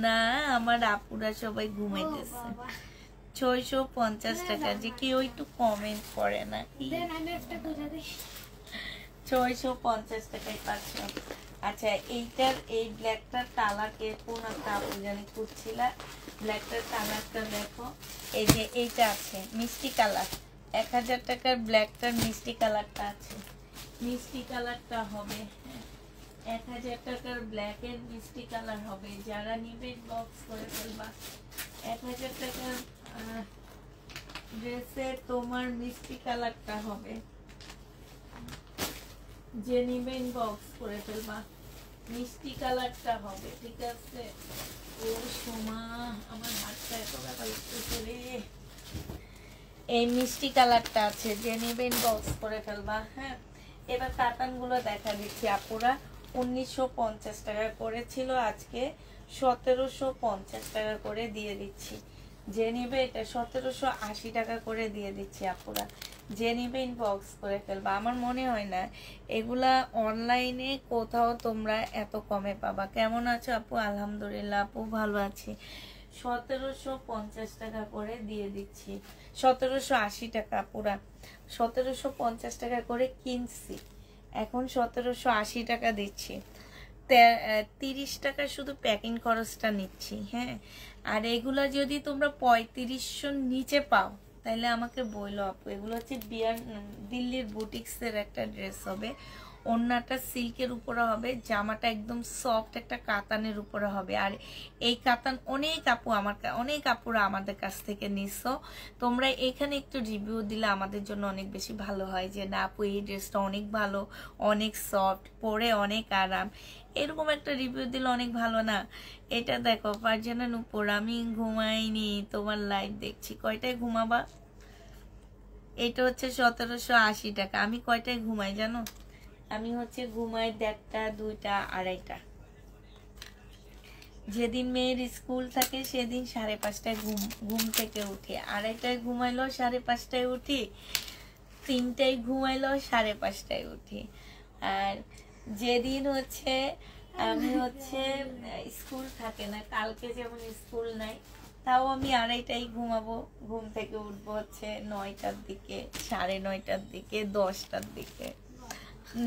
না, আমার আপুরা সবাই ঘুমাইতেছে। 650 টাকা। যে কেউ একটু কমেন্ট করে না, 650 টাকায় পাচ্ছ। আচ্ছা, এইটার এই ব্ল্যাকটার কালার কে কোন একটা আপু জানি খুঁজছিল, ব্ল্যাকটার কালারটা দেখো। এই যে এইটা আছে মিষ্টি কালার, 1000 টাকার ব্ল্যাকটার মিষ্টি কালারটা আছে, মিষ্টি কালারটা হবে। 1000 টাকার ব্ল্যাকের মিষ্টি কালার হবে। যারা নিবে বক্স করে ফেলবা। 1000 টাকার ড্রেসে তোমার মিষ্টি কালারটা হবে, যে নিবে বক্স করে ফেলবা, মিষ্টি কালারটা হবে, ঠিক আছে? ও সোমা, আমার হাতটা এত ব্যথা লাগতেছে রে। এই মিষ্টি কালারটা আছে, যে নিবে বক্স করে ফেলবা। হ্যাঁ, এবার কাতানগুলো দেখা দিচ্ছি আপুরা। 1950 টাকা করেছিল, আজকে 1750 টাকা করে দিয়ে দিচ্ছি। যে নিবে এটা 1780 টাকা করে দিয়ে দিচ্ছি আপুরা। যে নিবে ইনবক্স করে ফেলবা। আমার মনে হয় না এগুলা অনলাইনে কোথাও তোমরা এত কমে পাবা। কেমন আছো আপু? আলহামদুলিল্লাহ আপু, ভালো আছি। 1750 টাকা করে দিয়ে দিচ্ছি, 1780 টাকা পুরা। 1750 টাকা করে কিনছি, এখন 1780 টাকা দিচ্ছি। 30 টাকা শুধু প্যাকিং খরচটা নিচ্ছি। হ্যাঁ, আর এগুলা যদি তোমরা 3500 নিচে পাও তাহলে আমাকে বইলো আপু। এগুলো হচ্ছে দিল্লির বুটিক্সের একটা ড্রেস হবে, ওড়নাটা সিল্কের উপরে হবে, জামাটা একদম সফট একটা কাতানের উপরে হবে। আর এই কাতান অনেক আপুরা আমাদের কাছ থেকে নিছো। তোমরা এখানে একটু রিভিউ দিলে আমাদের জন্য অনেক বেশি ভালো হয়, যে না আপু এই ড্রেসটা অনেক ভালো, অনেক সফট, পরে অনেক আরাম, এরকম একটা রিভিউ দিলে অনেক ভালো না? এটা দেখো ফারজানা নূপুর, আমি ঘুমাইনি, তোমার লাইভ দেখছি। কয়টায় ঘুমাবা? এটা হচ্ছে 1780 টাকা। আমি কয়টায় ঘুমাই জানো? আমি হচ্ছে ঘুমাই 1:30, 2টা, 2:30। যেদিন মেয়ের স্কুল থাকে সেদিন 5:30টায় ঘুম থেকে উঠি, 2:30টায় ঘুমাইলো 5:30টায় উঠি, 3টায় ঘুমাইলো 5:30টায় উঠি। আর যেদিন হচ্ছে আমি হচ্ছে স্কুল থাকে না, কালকে যেমন স্কুল নাই, তাও আমি 2:30টায় ঘুমাবো, ঘুম থেকে উঠবো হচ্ছে 9টার দিকে, 9:30টার দিকে, 10টার দিকে।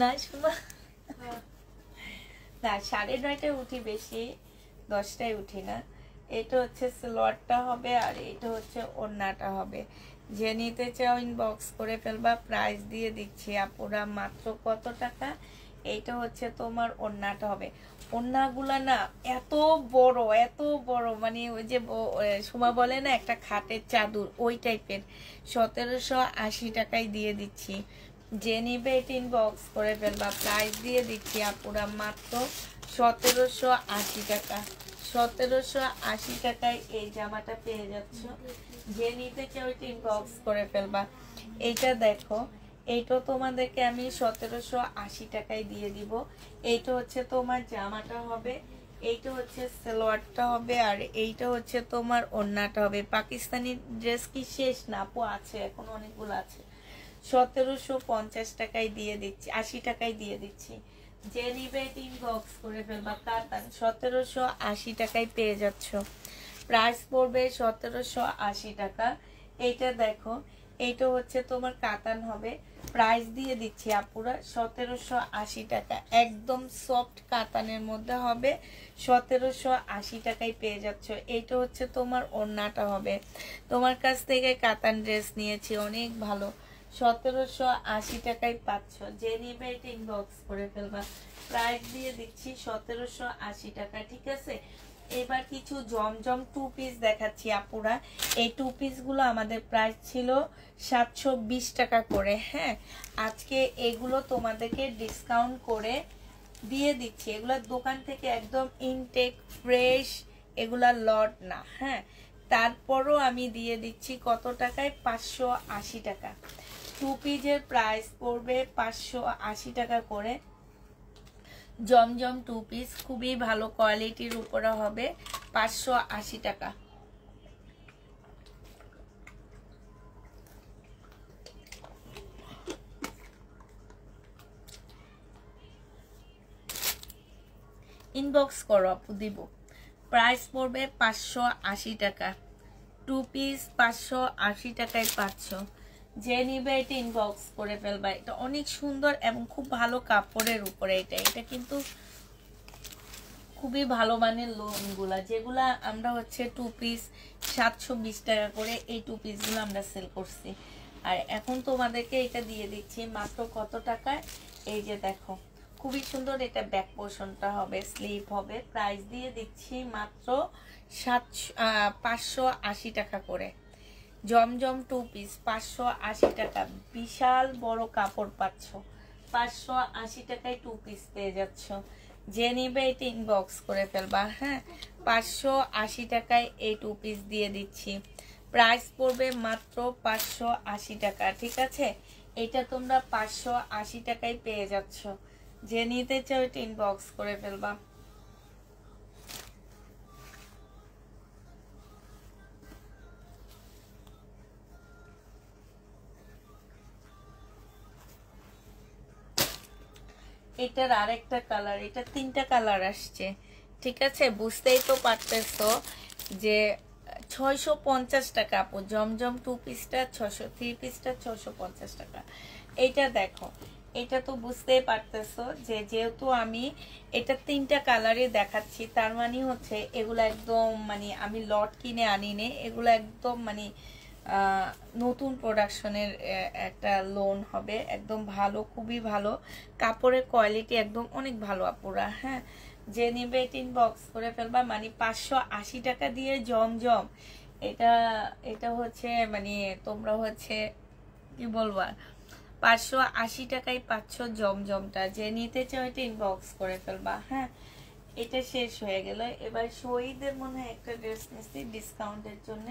না শোনা না, 9:30টায় উঠি বেশি, 10টায় উঠি না। এটা হচ্ছে সালোয়ারটা হবে আর এটা হচ্ছে ওড়নাটা হবে। যে নিতে চাও ইনবক্স করে ফেলবা, প্রাইস দিয়ে দিচ্ছি আপুরা মাত্র কত টাকা। এইটা হচ্ছে তোমার ওড়নাটা হবে। ওড়নাগুলা না এত বড়, মানে ওই যে সুমা বলে না একটা খাটের চাদর, ওই টাইপের। 1780 টাকায় দিয়ে দিচ্ছি। যে নিবে এটা ইনবক্স করে ফেলবা, প্রাইস দিয়ে দিচ্ছি আপুরা মাত্র 1780 টাকা। 1780 টাকায় এই জামাটা পেয়ে যাচ্ছ। যে নিতে চাও এটা ইনবক্স করে ফেলবা। এইটা দেখো, এইটা তোমাদেরকে আমি 1780 টাকায় দিয়ে দিব। এইটা হচ্ছে তোমার জামাটা হবে, এইটা হচ্ছে সালোয়ারটা হবে, আর এইটা হচ্ছে তোমার ওড়নাটা হবে। পাকিস্তানি ড্রেস কি শেষ না আপু? আছে, এখন অনেকগুলো আছে। 1750 টাকায় দিয়ে দিচ্ছি, 80 টাকায় দিয়ে দিচ্ছি। যে নিবে ইনবক্স করে ফেলবা। কাতান 1780 টাকায় পেয়ে যাচ্ছ। প্রাইস পড়বে 1780 টাকা। এইটা দেখো, এইটা হচ্ছে তোমার কাতান হবে, প্রাইস দিয়ে দিচ্ছি আপুরা 1780 টাকা। একদম সফট কাতানের মধ্যে হবে, 1780 টাকায় পেয়ে যাচ্ছ। এইটা হচ্ছে তোমার ওড়নাটা হবে। তোমার কাছ থেকে কাতান ড্রেস নিয়েছি, অনেক ভালো, 1780 টাকায় পাচ্ছ। যে নিবে এটা ইনবক্স করে ফেলবা, প্রাইস দিয়ে দিচ্ছি 1780 টাকা। ঠিক আছে, এবার কিছু জমজম 2 পিস দেখাচ্ছি আপুরা। এই 2 পিস গুলো আমাদের প্রাইস ছিল 720 টাকা করে। হ্যাঁ, আজকে এগুলো তোমাদেরকে ডিসকাউন্ট করে দিয়ে দিচ্ছি। এগুলো দোকান থেকে একদম ইনটেক ফ্রেশ, এগুলা লট না। হ্যাঁ, তারপরও আমি দিয়ে দিচ্ছি কত টাকায়? 580 টাকা। 2 পিসের প্রাইস পড়বে 580 টাকা করে। জমজম 2 পিস খুবই ভালো কোয়ালিটির উপরে হবে, 580 টাকা। ইনবক্স করো আপু, দিব। প্রাইস পড়বে 580 টাকা। 2 পিস 580 টাকায় পাচ্ছ। যে নিবে এটা ইনবক্স করে ফেলবা। এটা অনেক সুন্দর এবং খুব ভালো কাপড়ের উপরে। এটা কিন্তু খুবই ভালো মানের লোনগুলা, যেগুলা আমরা হচ্ছে 2 পিস 720 টাকা করে এই 2 পিসগুলো আমরা সেল করছি। আর এখন তোমাদেরকে এটা দিয়ে দিচ্ছি মাত্র কত টাকায়? এই যে দেখো, খুবই সুন্দর। এটা ব্যাক পোর্শনটা হবে, স্লিভ হবে। প্রাইস দিয়ে দিচ্ছি মাত্র 580 টাকা করে। জমজম 2 পিস 580 টাকা। বিশাল বড় কাপড় পাচ্ছ, 580 টাকায় 2 পিস পেয়ে যাচ্ছ। যে নিবে এটা ইনবক্স করে ফেলবা। হ্যাঁ, 580 টাকায় এই 2 পিস দিয়ে দিচ্ছি। প্রাইস পড়বে মাত্র 580 টাকা। ঠিক আছে, এটা তোমরা 580 টাকায় পেয়ে যাচ্ছ। যে নিতে চাও এটা ইনবক্স করে ফেলবা। এটার আরেকটা কালার, এটা 3টা কালার আসছে। ঠিক আছে, বুঝতেই তো পারতেছো যে 650 টাকা আপু। জমজম 2 পিসটা 3 পিসটা 650 টাকা। এইটা দেখো, এটা তো বুঝতেই পারতেছো যে যেহেতু আমি এটা 3টা কালারে দেখাচ্ছি, তার মানে হচ্ছে এগুলো একদম মানে আমি লট কিনে আনিনি, এগুলো একদম মানে নতুন প্রোডাকশনের একটা লোন হবে। একদম ভালো, খুবই ভালো কাপড়ের কোয়ালিটি, একদম অনেক ভালো আপুরা। হ্যাঁ, যে নিবে ইনবক্স করে ফেলবা। মানে 580 টাকা দিয়ে জমজম, এটা হচ্ছে মানে তোমরা হচ্ছে কি বলবা, 580 টাকায় পাচ্ছ জমজমটা। যে নিতে চাও এটা ইনবক্স করে ফেলবা। হ্যাঁ, এটা শেষ হয়ে গেল। এবার শহীদের মনে হয় একটা ড্রেস নিচ্ছি ডিসকাউন্টের জন্য।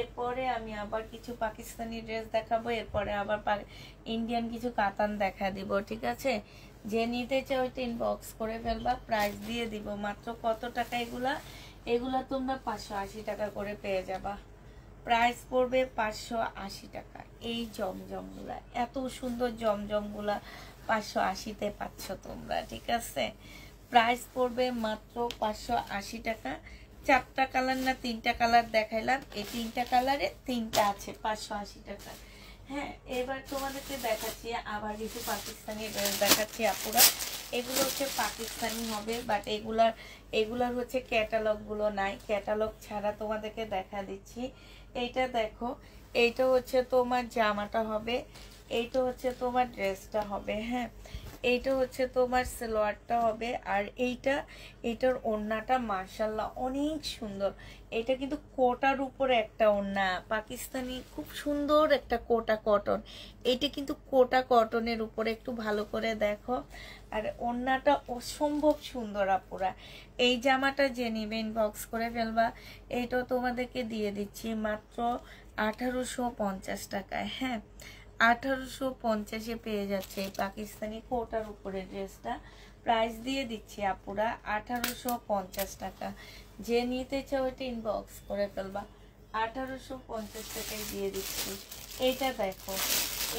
এরপরে আমি আবার কিছু পাকিস্তানি ড্রেস দেখাবো, এরপরে আবার ইন্ডিয়ান কিছু কাতান দেখা দিব। ঠিক আছে, যে নিতে চাও ওইটা ইনবক্স করে ফেলবা, প্রাইস দিয়ে দিব মাত্র কত টাকা এগুলা, এগুলা তোমরা 580 টাকা করে পেয়ে যাবা। প্রাইস পড়বে 580 টাকা। এই জমজমগুলা, এত সুন্দর জমজমগুলা 580-তে পাচ্ছ তোমরা, ঠিক আছে। প্রাইস পড়বে মাত্র 580 টাকা। 4টা কালার না 3টা কালার দেখাইলাম, এই 3টা কালারে 3টা আছে 580 টাকা। হ্যাঁ, এবার তোমাদেরকে দেখাচ্ছি আবার কিছু পাকিস্তানি ড্রেস দেখাচ্ছি আপুরা। এগুলো হচ্ছে পাকিস্তানি হবে, বাট এগুলার হচ্ছে ক্যাটালগ গুলো নাই, ক্যাটালগ ছাড়া তোমাদেরকে দেখা দিচ্ছি। এইটা দেখো, এইটা হচ্ছে তোমার জামাটা হবে, এইটা হচ্ছে তোমার ড্রেসটা হবে। হ্যাঁ, এইটা হচ্ছে তোমার সালোয়ারটা হবে, আর এইটার ওড়নাটা মাশাআল্লাহ অনেক সুন্দর। এটা কিন্তু কোটার উপরে একটা ওড়না, পাকিস্তানি খুব সুন্দর একটা কোটা কটন। এইটা কিন্তু কোটা কটনের উপরে, একটু ভালো করে দেখো। আর ওড়নাটা অসম্ভব সুন্দর আপুরা। এই জামাটা যে নিবে ইনবক্স করে ফেলবা। এইটাও তোমাদেরকে দিয়ে দিচ্ছি মাত্র 1850 টাকায়। হ্যাঁ, 1850-এ পেয়ে যাচ্ছে এই পাকিস্তানি কোটার উপরে ড্রেসটা। প্রাইস দিয়ে দিচ্ছি আপুরা 1850 টাকা। যে নিতে চাও এটা ইনবক্স করে ফেলবা, 1850 টাকায় দিয়ে দিচ্ছি। এইটা দেখো,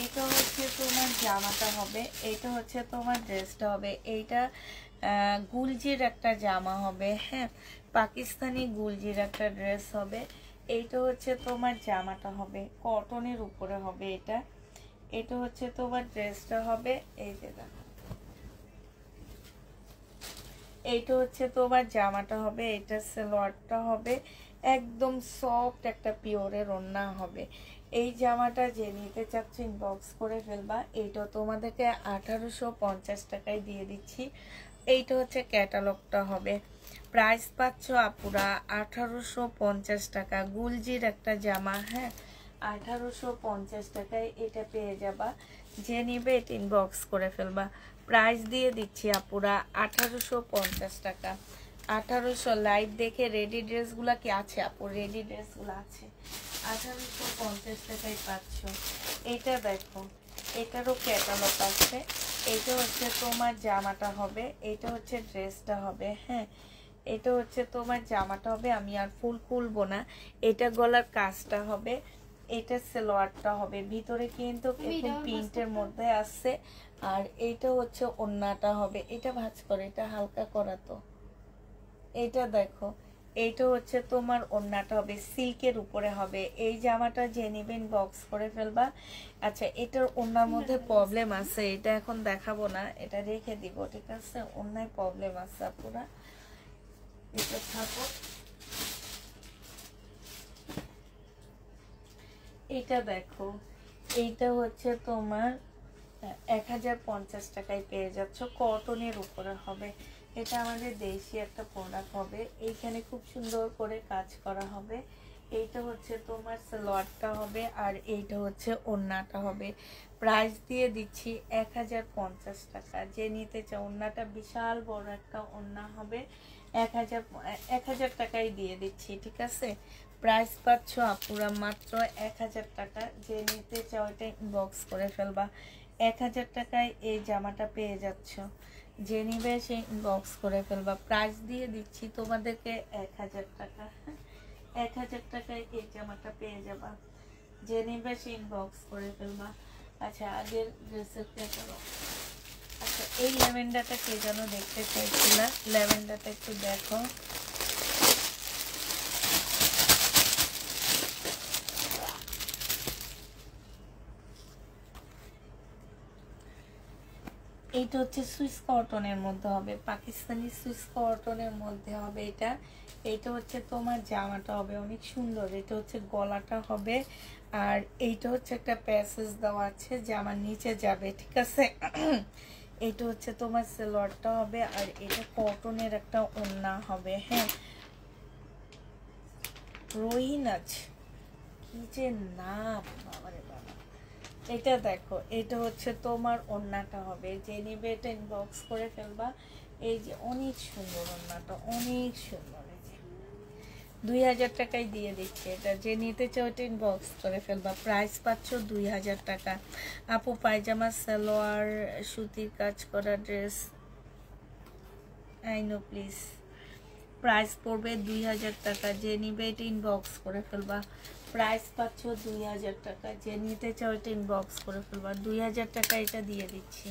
এইটা হচ্ছে তোমার জামাটা হবে, এইটা হচ্ছে তোমার ড্রেসটা হবে। এইটা গুলজির একটা জামা হবে। হ্যাঁ, পাকিস্তানি গুলজির একটা ড্রেস হবে। এইটা হচ্ছে তোমার জামাটা হবে, কটনের উপরে হবে এটা। এটা হচ্ছে তোমার ড্রেসটা হবে, এই যে দেখো। এইটা হচ্ছে তোমার জামাটা হবে, এটা সালোয়ারটা হবে, একদম সফট একটা পিওরের ওড়না হবে। এই জামাটা যে নিতে চাচ্ছে ইনবক্স করে ফেলবা। এইটা তোমাদেরকে 1850 টাকায় দিয়ে দিচ্ছি। এইটা হচ্ছে ক্যাটালগটা হবে। প্রাইস পাচ্ছ আপুরা 1850 টাকা। গুলজির একটা জামা। হ্যাঁ, 1850 টাকায় এটা পেয়ে যাবা। যে নিবে এটা ইনবক্স করে ফেলবা। প্রাইস দিয়ে দিচ্ছি আপুরা 1850 টাকা। 1800। লাইভ দেখে রেডি ড্রেসগুলা কি আছে আপু? রেডি ড্রেসগুলো আছে, 1850 টাকায় পাচ্ছ। এটা দেখো, এটারও ক্যাটালগ আছে। এটা হচ্ছে তোমার জামাটা হবে, এটা হচ্ছে ড্রেসটা হবে। হ্যাঁ, এটা হচ্ছে তোমার জামাটা হবে। আমি আর ফুল খুলবো না। এটা গলার কাজটা হবে, এটা সালোয়ারটা হবে। ভিতরে কিন্তু এখন প্রিন্টের মধ্যে আছে। আর এইটা হচ্ছে ওড়নাটা হবে। এটা ভাঁজ করে, এটা হালকা করা তো। এটা দেখো, এইটা হচ্ছে তোমার ওড়নাটা হবে, সিল্কের উপরে হবে। এই জামাটা যে নেবেন বক্স করে ফেলবা। আচ্ছা, এটার ওড়নার মধ্যে প্রবলেম আছে, এটা এখন দেখাবো না, এটা রেখে দিব, ঠিক আছে। ওড়নায় প্রবলেম আছে আপুরা, এটা থাকো। এটা দেখো, এইটা হচ্ছে তোমার 1050 টাকায় পেয়ে যাচ্ছ, কটনের উপরে হবে। এটা আমাদের দেশি একটা প্রোডাক্ট হবে। এইখানে খুব সুন্দর করে কাজ করা হবে। এইটা হচ্ছে তোমার সালোয়ারটা হবে, আর এইটা হচ্ছে ওড়নাটা হবে। প্রাইস দিয়ে দিচ্ছি 1050 টাকা। যে নিতে চাও, ওড়নাটা বিশাল বড় একটা ওড়না হবে। 1000 টাকায় দিয়ে দিচ্ছি, ঠিক আছে। প্রাইস পাচ্ছ আপুরা মাত্র 1000 টাকা। যে নিতে চাও এটা ইনবক্স করে ফেলবা। 1000 টাকায় এই জামাটা পেয়ে যাচ্ছ। যে নিবে সে ইনবক্স করে ফেলবা। প্রাইস দিয়ে দিচ্ছি তোমাদেরকে 1000 টাকা। 1000 টাকায় এই জামাটা পেয়ে যাবা। যে নিবে সে ইনবক্স করে ফেলবা। আচ্ছা, আগের ড্রেসের করো। আচ্ছা, এই ল্যাভেন্ডারটা কে যেন দেখতে চাইছিল, ল্যাভেন্ডারটা একটু দেখো। এইটা হচ্ছে সুইস কটনের মধ্যে হবে, পাকিস্তানি সুইস কটনের মধ্যে হবে এটা। এইটা হচ্ছে তোমার জামাটা হবে, অনেক সুন্দর। এটা হচ্ছে গলাটা হবে, আর এইটা হচ্ছে একটা প্যাসেজ দেওয়া আছে জামার নিচে যাবে, ঠিক আছে। এইটা হচ্ছে তোমার সালোয়ারটা হবে, আর এটা কটনের একটা ওড়না হবে। হ্যাঁ, রহিনাজ কি যে নাম, বাবারে বাবা। এটা দেখো, এটা হচ্ছে তোমার ওড়নাটা হবে। যে নিবে এটা ইনবক্স করে ফেলবা। এই যে অনেক সুন্দর ওড়নাটা, অনেক সুন্দর। এই যে 2000 টাকায় দিয়ে দিচ্ছি এটা। যে নিতে চাও এটা ইনবক্স করে ফেলবা। প্রাইস পাচ্ছ 2000 টাকা। আপু পায়জামা সালোয়ার সুতির কাজ করা dress, I know please. Price পড়বে 2000 টাকা। যে নিবে এটা ইনবক্স করে ফেলবা। প্রাইস পাচ্ছ 2000 টাকা। যে নিতে চাও এটা ইনবক্স করে ফেলবা। 2000 টাকা এটা দিয়ে দিচ্ছি,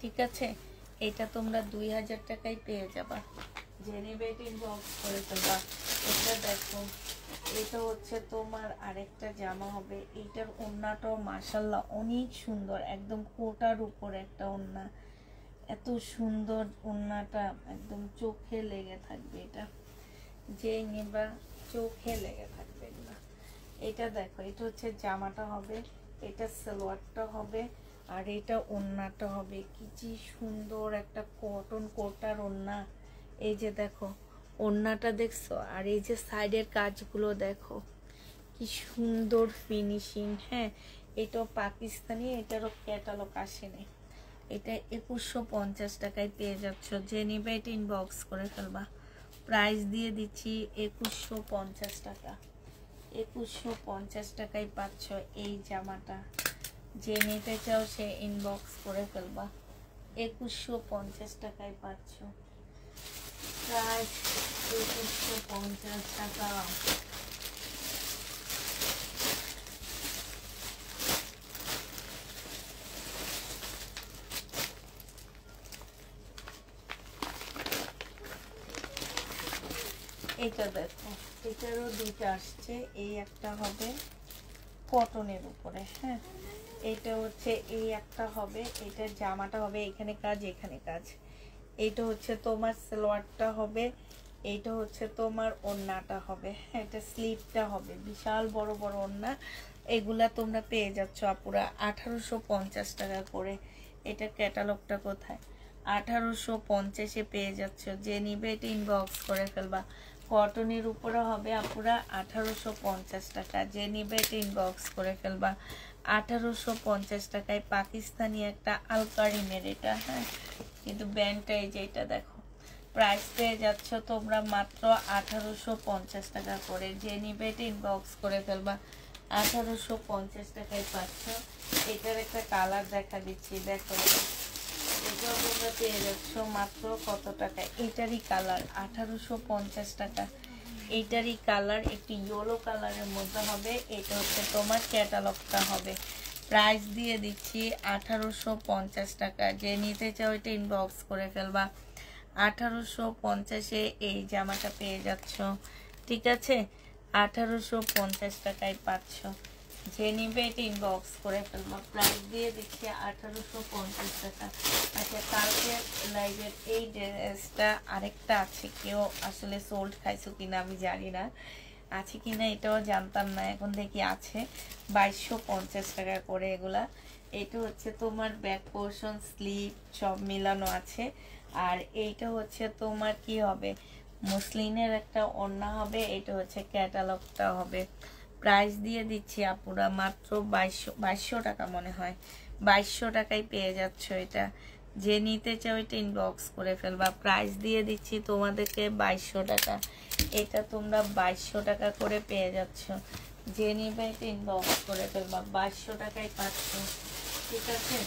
ঠিক আছে? এটা তোমরা 2000 টাকায় পেয়ে যাবা। যে নিবে এটা ইনবক্স করে ফেলবা। এটা দেখো, এটা হচ্ছে তোমার আরেকটা জামা হবে। এইটার ওড়নাটাও মাশাআল্লাহ অনেক সুন্দর, একদম কোটার উপর একটা ওড়না। এত সুন্দর ওড়নাটা, একদম চোখে লেগে থাকবে। এটা যে নিবা চোখে লেগে থাকবে না। এটা দেখো, এটা হচ্ছে জামাটা হবে, এটা সালোয়ারটা হবে, আর এটা ওড়নাটা হবে। কি যে সুন্দর একটা কটন কোটার ওড়না। এই যে দেখো ওড়নাটা দেখছো, আর এই যে সাইডের কাজগুলো দেখো কি সুন্দর ফিনিশিং। হ্যাঁ, এটাও পাকিস্তানি, এটারও ক্যাটালগ আসেনি। এটা 2150 টাকায় পেয়ে যাচ্ছ। যে নিবে এটা ইনবক্স করে ফেলবা। প্রাইস দিয়ে দিচ্ছি 2150 টাকা। 2150 টাকায় পাচ্ছ এই জামাটা। যে নিতে চাও সে ইনবক্স করে ফেলবা। 2150 টাকায় পাচ্ছ। প্রাইস 2150 টাকা। এটা দেখো, এটারও দুইটা আসছে। এই একটা হবে কটনের উপরে, হ্যাঁ, এটা হচ্ছে এই একটা হবে। এটা জামাটা হবে এখানে কাজ, এখানে কাজ। এইটা হচ্ছে তোমার সালোয়ারটা হবে, এইটা হচ্ছে তোমার ওড়নাটা হবে। হ্যাঁ, এটা স্লিভটা হবে, বিশাল বড় বড় ওড়না। এগুলা তোমরা পেয়ে যাচ্ছ আপুরা 1850 টাকা করে। এটা ক্যাটালগটা কোথায়? 1850-এ পেয়ে যাচ্ছ। যে নিবে এটা ইনবক্স করে ফেলবা। কটনের উপরে হবে আপুরা 1850 টাকা। যে নিবে এটা ইনবক্স করে ফেলবা। 1850 টাকায় পাকিস্তানি একটা আলকারিমের এটা। হ্যাঁ, কিন্তু ব্যান্ডটা এই যে এটা দেখো। প্রাইস পেয়ে যাচ্ছ তোমরা মাত্র 1850 টাকা করে। যে নিবে এটা ইনবক্স করে ফেলবা। 1850 টাকায় পাচ্ছ। এটার একটা কালার দেখা দিচ্ছি, দেখো। এটাও তোমরা পেয়ে যাচ্ছ মাত্র কত টাকা? এটারই কালার 1850 টাকা। এইটারই কালার একটি ইয়েলো কালারের মধ্যে হবে। এটা হচ্ছে তোমার ক্যাটালগটা হবে। প্রাইস দিয়ে দিচ্ছি 1850 টাকা। যে নিতে চাও এটা ইনবক্স করে ফেলবা। 1850-এ এই জামাটা পেয়ে যাচ্ছ, ঠিক আছে? 1850 টাকায় পাচ্ছ। যে নিবে এটা ইনবক্স করে ফেলবো। প্রাইস দিয়ে দিচ্ছি 1850 টাকা। আচ্ছা, কালকে লাইভের এই ড্রেসটা আরেকটা আছে, কেউ আসলে সোল্ড খাইছো কিনা আমি জানি না, আছে কিনা এটাও জানতাম না, এখন দেখি আছে। 2250 টাকা করে এগুলা। এটা হচ্ছে তোমার ব্যাক পোর্শন, স্লিভ সব মিলানো আছে। আর এইটা হচ্ছে তোমার কি হবে, মুসলিনের একটা ওড়না হবে। এটা হচ্ছে ক্যাটালগটা হবে। প্রাইস দিয়ে দিচ্ছি আপুরা মাত্র 2200 টাকা, মনে হয় 2200 টাকায় পেয়ে যাচ্ছ এটা। যে নিতে চাও এটা ইনবক্স করে ফেলবা। প্রাইস দিয়ে দিচ্ছি তোমাদেরকে 2200 টাকা। এটা তোমরা 2200 টাকা করে পেয়ে যাচ্ছ। যে নিবে এটা ইনবক্স করে ফেলবা। 2200 টাকায় পাচ্ছ, ঠিক আছে?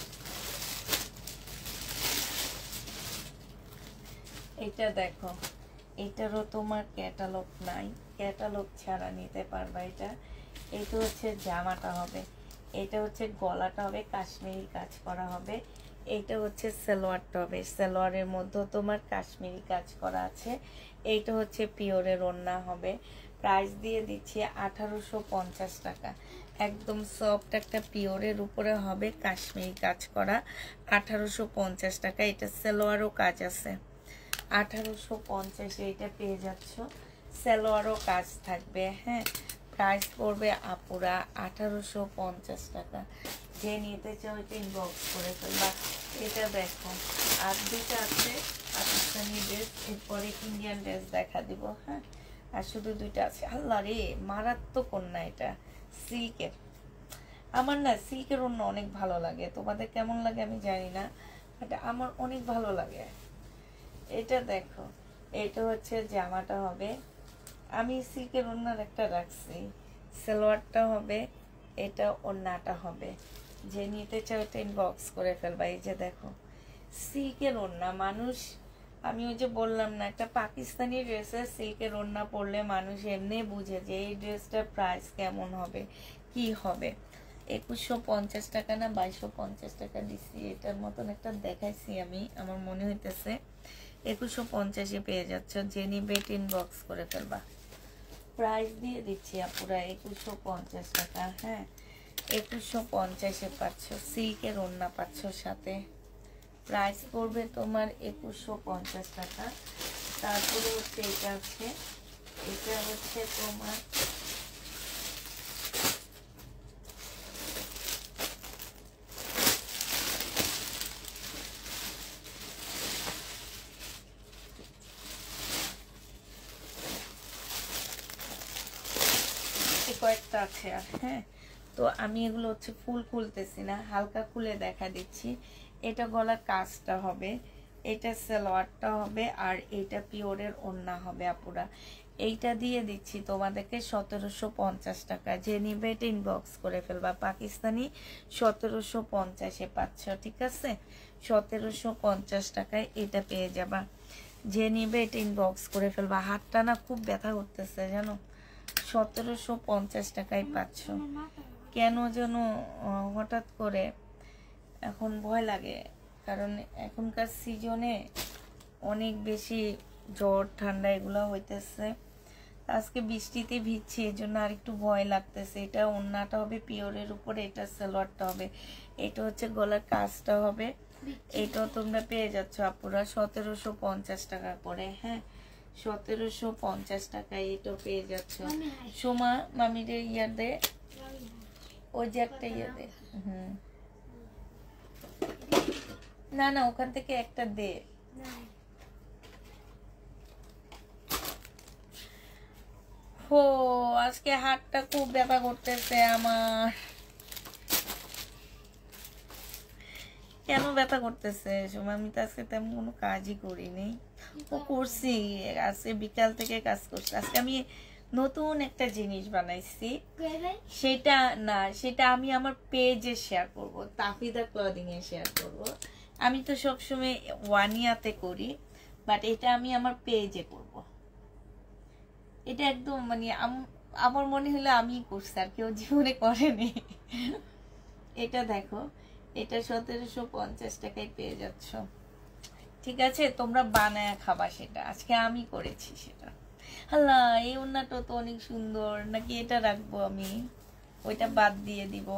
এটা দেখো, এটারও তোমার ক্যাটালগ নাই, ক্যাটালগ ছাড়া নিতে পারবা এটা। এটা হচ্ছে জামাটা হবে, এটা হচ্ছে গলাটা হবে কাশ্মীরি কাজ করা হবে। এইটা হচ্ছে সালোয়ারটা হবে, সালোয়ারের মধ্যে তোমার কাশ্মীরি কাজ করা আছে। এইটা হচ্ছে পিওরের ওড়না হবে। প্রাইস দিয়ে দিচ্ছি 1850 টাকা। একদম সফট একটা পিওরের উপরে হবে কাশ্মীরি কাজ করা। 1850 টাকা। এটা সালোয়ারও কাজ আছে। 1850-এ এটা পেয়ে যাচ্ছ। সালোয়ারও কাজ থাকবে। হ্যাঁ, প্রাইস পড়বে আপুরা 1850 টাকা। যে নিতে চাও এটা ইনবক্স করে ফেলবা। এটা দেখো, আর দুটো আছে পাকিস্তানি ড্রেস, এরপরে ইন্ডিয়ান ড্রেস দেখা দিব। হ্যাঁ, আর শুধু দুইটা আছে। আল্লাহ রে, মারাত্মক ওড়না এটা, সিল্কের। আমার না সিল্কের ওড়না অনেক ভালো লাগে, তোমাদের কেমন লাগে আমি জানি না, বাট আমার অনেক ভালো লাগে। এটা দেখো, এটা হচ্ছে জামাটা হবে, আমি সিল্কের ওড়নার একটা রাখছি, সালোয়ারটা হবে এটা, ওড়নাটা হবে। যে নিতে চাও এটা ইনবক্স করে ফেলবা। এই যে দেখো সিল্কের ওড়না, মানুষ, আমি ওই যে বললাম না, একটা পাকিস্তানি ড্রেসে সিল্কের ওড়না পরলে মানুষ এমনি বুঝে যে এই ড্রেসটার প্রাইস কেমন হবে, কি হবে। 2150 টাকা না 2250 টাকা দিচ্ছি, এটার মতন একটা দেখাইছি আমি, আমার মনে হইতেছে 2150-এ পেয়ে যাচ্ছ। যে নিবে ইনবক্স করে ফেলবা। প্রাইস দিয়ে দিচ্ছি আপুরা 2150 টাকা। হ্যাঁ 2150-এ পাচ্ছ, সিল্কের ওড়না পাচ্ছ সাথে। প্রাইস পড়বে তোমার 2150 টাকা। তারপরে হচ্ছে এটা হচ্ছে, এটা হচ্ছে তোমার কয়েকটা আছে আর। হ্যাঁ তো আমি এগুলো হচ্ছে ফুল খুলতেছি না, হালকা খুলে দেখা দিচ্ছি। এটা গলার কাজটা হবে, এটা সালোয়ারটা হবে, আর এটা পিওরের ওড়না হবে আপুরা। এইটা দিয়ে দিচ্ছি তোমাদেরকে 1750 টাকা। যে নিবে এটা ইনবক্স করে ফেলবা। পাকিস্তানি 1750-এ পাচ্ছ, ঠিক আছে? 1750 টাকায় এটা পেয়ে যাবা। যে নিবে এটা ইনবক্স করে ফেলবা। হাতটা না খুব ব্যথা করতেছে জানো। 1750 টাকায় পাচ্ছ। কেন যেন হঠাৎ করে এখন ভয় লাগে, কারণ এখনকার সিজনে অনেক বেশি জ্বর ঠান্ডা এগুলো হইতেছে। আজকে বৃষ্টিতে ভিজছি, এই জন্য আর একটু ভয় লাগতেছে। এটা ওড়নাটা হবে পিওরের উপরে, এটা সালোয়ারটা হবে, এটা হচ্ছে গলার কাজটা হবে। এটাও তোমরা পেয়ে যাচ্ছ আপুরা 1750 টাকা করে। হ্যাঁ 1750 টাকায় এটা পেয়ে যাচ্ছ। সোমা মামিরে ইয়া দে, ওই যে একটা ইয়া দে। না না ওখান থেকে একটা দে। হো আজকে হাতটা খুব ব্যথা করতেছে আমার। কেন ব্যথা করতেছে সোমা? আমি তো আজকে তেমন কোনো কাজই করিনি। ও করছি, আজকে বিকাল থেকে কাজ করছি। আজকে আমি নতুন একটা জিনিস বানাইছি, সেটা না, সেটা আমি আমার পেজে শেয়ার করব, তাফিদা ক্লদিং এ শেয়ার করব। আমি তো সবসময় ওয়ানিয়াতে করি, বাট এটা আমি আমার পেজে করব। এটা একদম মানে আমার মনে হলো আমি করছি, আর কেউ জীবনে করেনি। এটা দেখো, এটা 1750 টাকায় পেয়ে যাচ্ছ, ঠিক আছে? তোমরা বানায় খাবা সেটা, আজকে আমি করেছি সেটা। আল্লাহ এই ওড়নাটা তো অনেক সুন্দর, নাকি এটা রাখবো আমি? ওইটা বাদ দিয়ে দিব,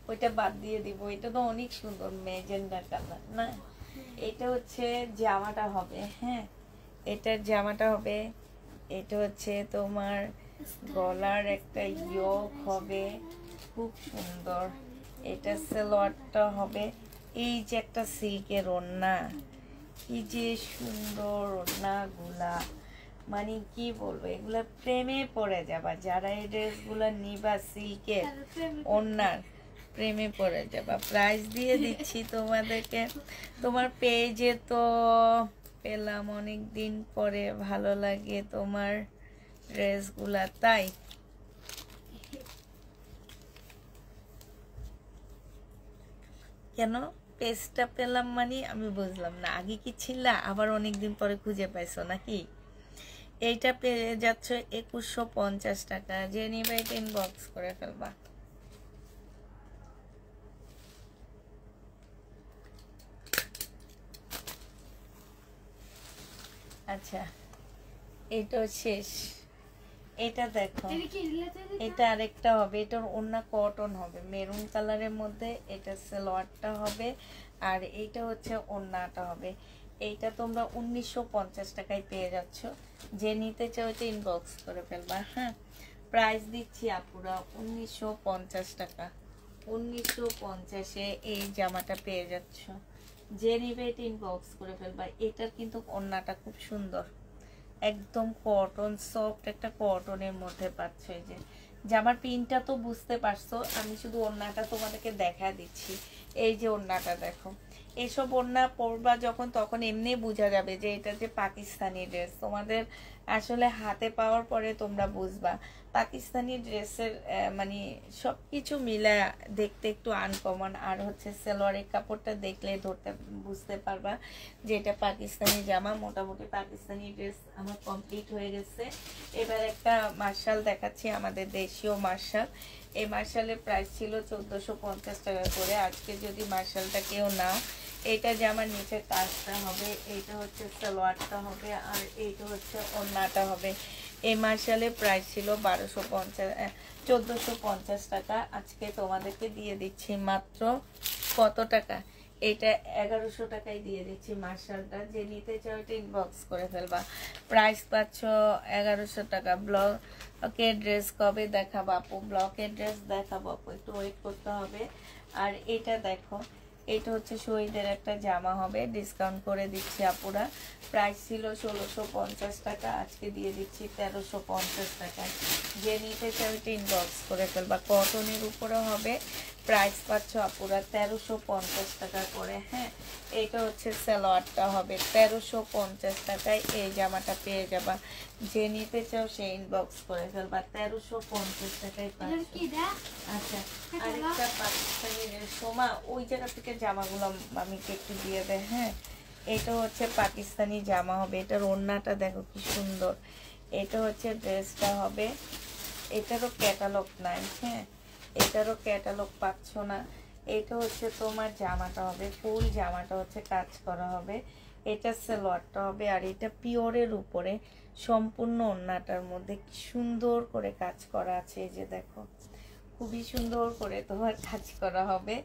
ওইটা বাদ দিয়ে দিব। এটা তো অনেক সুন্দর ম্যাজেন্ডা কালার না? এটা হচ্ছে জামাটা হবে। হ্যাঁ এটার জামাটা হবে, এটা হচ্ছে তোমার গলার একটা ইয়োক হবে, খুব সুন্দর। এটা সালোয়ারটা হবে। এই যে একটা সিল্কের ওড়না, কি যে সুন্দর ওড়না গুলা, মানে কি বলবো, এগুলা প্রেমে পড়ে যাবা। যারা এই ড্রেসগুলা নিবা সিল্কের ওড়নার, প্রেমে পড়ে যাবা। প্রাইস দিয়ে দিচ্ছি তোমাদেরকে। তোমার পেজে তো পেলাম অনেক দিন পরে, ভালো লাগে তোমার ড্রেসগুলা, তাই কেন পেজটা পেলাম মানে আমি বুঝলাম না। আগে কি ছিল, আবার অনেকদিন পরে খুঁজে পাইছো নাকি? এইটা পেয়ে যাচ্ছ 2150 টাকা। যে নিবে এটা ইনবক্স করে ফেলবা। আচ্ছা এটা শেষ। এটা দেখো, এটা আরেকটা হবে। এটার ওড়না কটন হবে, মেরুন কালারের মধ্যে। এটা সালোয়ারটা হবে, আর এইটা হচ্ছে ওড়নাটা হবে। এইটা তোমরা 1950 টাকায় পেয়ে যাচ্ছ। যে নিতে চাও এটা ইনবক্স করে ফেলবা। হ্যাঁ প্রাইস দিচ্ছি আপুরা 1950 টাকা। 1950-এ এই জামাটা পেয়ে যাচ্ছ। যে নিবে এটা ইনবক্স করে ফেলবা। এটার কিন্তু ওড়নাটা খুব সুন্দর, একদম কটন, সফট একটা কটনের মধ্যে পাচ্ছ। এই যে জামার প্রিন্টটা তো বুঝতে পারছো, আমি শুধু ওড়নাটা তোমাদেরকে দেখা দিচ্ছি। এই যে ওড়নাটা দেখো, এসব ওড়না পরবা যখন, তখন এমনি বোঝা যাবে যে এটা যে পাকিস্তানি ড্রেস। তোমাদের আসলে হাতে পাওয়ার পরে তোমরা বুঝবা পাকিস্তানি ড্রেসের মানে সবকিছু মিলে দেখতে একটু আনকমন। আর হচ্ছে সালোয়ারের কাপড়টা দেখলে বুঝতে পারবা যে এটা পাকিস্তানি জামা। মোটামুটি পাকিস্তানি ড্রেস আমার কমপ্লিট হয়ে গেছে। এবার একটা মার্শাল দেখাচ্ছি, আমাদের দেশীয় মার্শাল। এই মার্শালের প্রাইস ছিল 1450 টাকা করে। আজকে যদি মার্শালটা কেউ নাও, এইটা যে আমার নিচের কাজটা হবে, এইটা হচ্ছে সালোয়ারটা হবে, আর এইটা হচ্ছে ওড়নাটা হবে। এই মার্শালের প্রাইস ছিল 1450 টাকা। আজকে তোমাদেরকে দিয়ে দিচ্ছি মাত্র কত টাকা, এটা 1100 টাকায় দিয়ে দিচ্ছি মার্শালটা। যে নিতে চাও এটা ইনবক্স করে ফেলবা। প্রাইস পাচ্ছ 1100 টাকা। ব্লকের ড্রেস কবে দেখাবো আপু? ব্লকের ড্রেস দেখাবো আপু, একটু ওয়েট করতে হবে। আর এটা দেখো, এটা হচ্ছে শহীদের একটা জামা হবে, ডিসকাউন্ট করে দিচ্ছি আপুরা। প্রাইস ছিল 1650 টাকা, আজকে দিয়ে দিচ্ছি 1350 টাকায়। যে নিতে চাও এটা ইনবক্স করে ফেলবা। কটনের উপরে হবে, প্রাইস পাচ্ছ আপুরা 1350 টাকা করে। হ্যাঁ, এটা হচ্ছে সালোয়ারটা হবে 1350 টাকায়। এই জামাটা পেয়ে যাবা। যে নিতে চাও সে ইনবক্স করে ফেলবা, 1350 টাকায় পাচ্ছ। আচ্ছা, আরেকটা পাকিস্তানি সোমা ওই জায়গা থেকে জামাগুলো মামিকে একটু দিয়ে দেয়। হ্যাঁ, এটা হচ্ছে পাকিস্তানি জামা হবে। এটার ওড়নাটা দেখো কি সুন্দর। এটা হচ্ছে ড্রেসটা হবে। এটারও ক্যাটালগ নাই। হ্যাঁ, এটারও ক্যাটালগ পাচ্ছ না। এটা হচ্ছে তোমার জামাটা হবে, ফুল জামাটা হচ্ছে কাজ করা হবে। এটা সালোয়ারটা হবে, আর এটা পিওরের উপরে সম্পূর্ণ ওড়নাটার মধ্যে কি সুন্দর করে কাজ করা আছে। এই যে দেখো, খুবই সুন্দর করে তোমার কাজ করা হবে।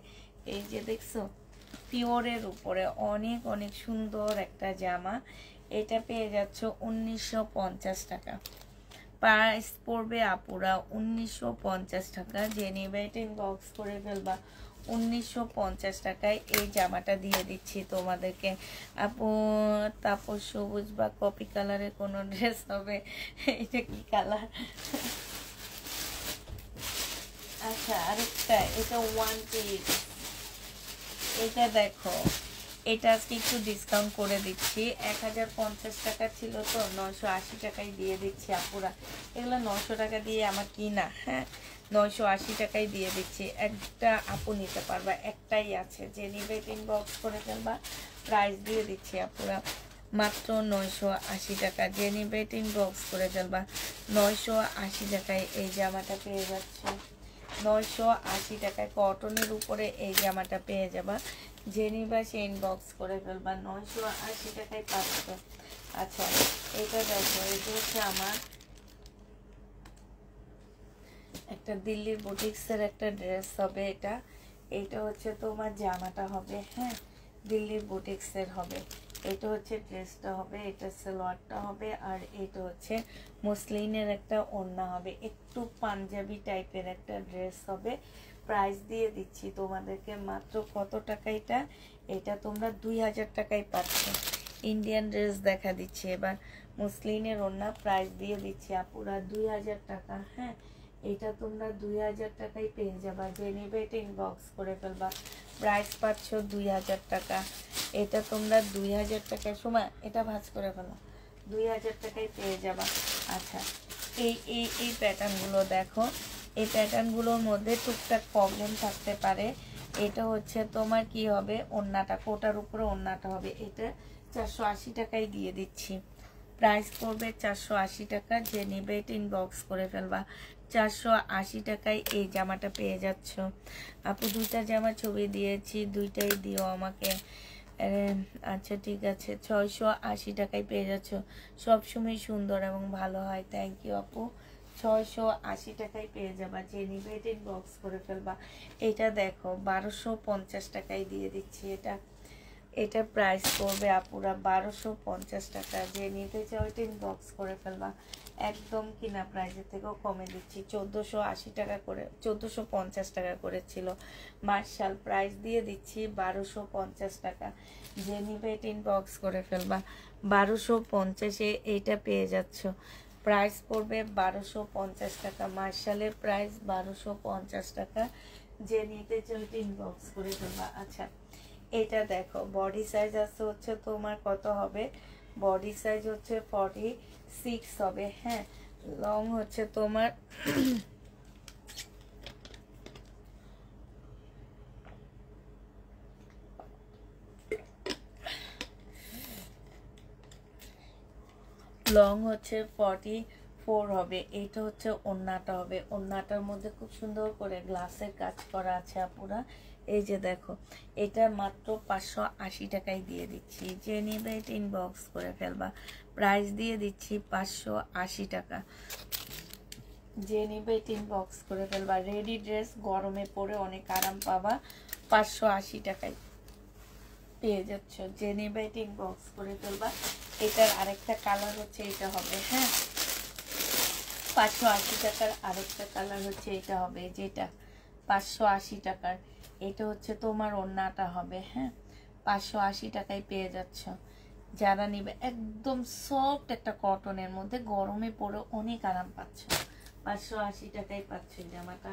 এই যে দেখছো, পিওরের উপরে অনেক অনেক সুন্দর একটা জামা। এটা পেয়ে যাচ্ছ 1950 টাকা। প্রাইস পড়বে আপুরা 1950 টাকা। যে নেবে এটা ইনবক্স করে ফেলবা। 1950 টাকায় এই জামাটা দিয়ে দিচ্ছি তোমাদেরকে। আপু তাপস সবুজ বা কপি কালারের কোনো ড্রেস হবে? এটা কি কালার? আচ্ছা, আরেকটা, এটা ওয়ান পিস। এটা দেখো, এটা আজকে একটু ডিসকাউন্ট করে দিচ্ছি। 1050 টাকা ছিল তো 980 টাকায় দিয়ে দিচ্ছি আপুরা। এগুলো 900 টাকা দিয়ে আমার কিনা। হ্যাঁ, 980 টাকায় দিয়ে দিচ্ছি। একটা আপু নিতে পারবা, একটাই আছে। যে নিবে ইনবক্স করে ফেলবা। প্রাইস দিয়ে দিচ্ছি আপুরা মাত্র 980 টাকা। যে নিবে ইনবক্স করে ফেলবা। 980 টাকায় এই জামাটা পেয়ে যাচ্ছে। 980 টাকায় কটনের উপরে এই জামাটা পেয়ে যাবা। যে নিবা সে ইনবক্স করে ফেলবা। 980 টাকায় পাচ্ছ। আচ্ছা, এটা দেখো, এটা হচ্ছে আমার একটা দিল্লির বুটিক্সের একটা ড্রেস হবে। এটা হচ্ছে তোমার জামাটা হবে। হ্যাঁ, দিল্লির বুটিক্সের হবে। এটা হচ্ছে ড্রেসটা হবে, এটা সালোয়ারটা হবে, আর এটা হচ্ছে মসলিনের একটা ওড়না হবে। একটু পাঞ্জাবি টাইপের একটা ড্রেস হবে। প্রাইস দিয়ে দিচ্ছি তোমাদেরকে মাত্র কত টাকা এটা? এটা তোমরা 2000 টাকায় পাচ্ছ। ইন্ডিয়ান ড্রেস দেখা দিচ্ছি এবার। মসলিনের ওড়না, প্রাইস দিয়ে দিচ্ছি আপুরা 2000 টাকা। হ্যাঁ, এটা তোমরা 2000 টাকায় পেয়ে যাবা। যে নেবে এটা ইনবক্স করে ফেলবা। প্রাইস পাচ্ছ 2000 টাকা। এটা তোমরা 2000 টাকায়, সময় এটা ভাঁজ করে ফেলো, 2000 টাকায় পেয়ে যাবা। আচ্ছা, এই এই এই প্যাটার্নগুলো দেখো। এই প্যাটার্নগুলোর মধ্যে টুকটাক প্রবলেম থাকতে পারে। এটা হচ্ছে তোমার কি হবে, ওড়নাটা, কোটার উপরে ওড়নাটা হবে। এটা 480 টাকায় দিয়ে দিচ্ছি। প্রাইস পড়বে 480 টাকা। যে নেবে এটা ইনবক্স করে ফেলবা। 480 টাকায় এই জামাটা পেয়ে যাচ্ছ। আপু দুইটা জামা ছবি দিয়েছি, দুইটাই দিও আমাকে। আচ্ছা ঠিক আছে, 680 টাকায় পেয়ে যাচ্ছ। সবসময় সুন্দর এবং ভালো হয়। থ্যাংক ইউ আপু। 680 টাকায় পেয়ে যাবা। যে নিবে এটা ইনবক্স করে ফেলবা। এটা দেখো, 1250 টাকায় দিয়ে দিচ্ছি। এটা প্রাইস পড়বে আপুরা 1250 টাকা। যে নিতে চাও এটা ইনবক্স করে ফেলবা। একদম কিনা প্রাইসের থেকেও কমে দিচ্ছি। 1480 টাকা করে, 1450 টাকা করেছিল মার্শাল। প্রাইস দিয়ে দিচ্ছি 1250 টাকা। যে নিবে এটা ইনবক্স করে ফেলবা। 1250-এ এইটা পেয়ে যাচ্ছ। প্রাইস পড়বে 1250 টাকা। মার্শালের প্রাইস 1250 টাকা। যে নিতে চাও এটা ইনবক্স করে ফেলবা। আচ্ছা, এটা দেখো বডি সাইজ আছে হচ্ছে তোমার কত হবে, বডি সাইজ হচ্ছে 46 হবে। হ্যাঁ, লং হচ্ছে তোমার লং হচ্ছে 44 হবে। এইটা হচ্ছে ওড়নাটা হবে, ওড়নাটার মধ্যে খুব সুন্দর করে গ্লাসের কাজ করা আছে আপুরা। এই যে দেখো, এটা মাত্র 580 টাকায় দিয়ে দিচ্ছি, যে নিবে এটা ইনবক্স করে ফেলবা। প্রাইস দিয়ে দিচ্ছি 580 টাকা, যে নিবে এটা ইনবক্স করে ফেলবা। রেডি ড্রেস, গরমে পরে অনেক আরাম পাবা, 580 টাকায় পেয়ে যাচ্ছ, যে নিবে এটা ইনবক্স করে ফেলবা। এটার আরেকটা কালার হচ্ছে এটা হবে। হ্যাঁ, 580 টাকার আরেকটা কালার হচ্ছে এটা হবে, যেটা 580 টাকার। এটা হচ্ছে তোমার ওড়নাটা হবে। হ্যাঁ, 580 টাকায় পেয়ে যাচ্ছ, যারা নিবে একদম সফট একটা কটনের মধ্যে, গরমে পরে অনেক আরাম পাচ্ছ, 580 টাকায় পাচ্ছ এই জামাটা।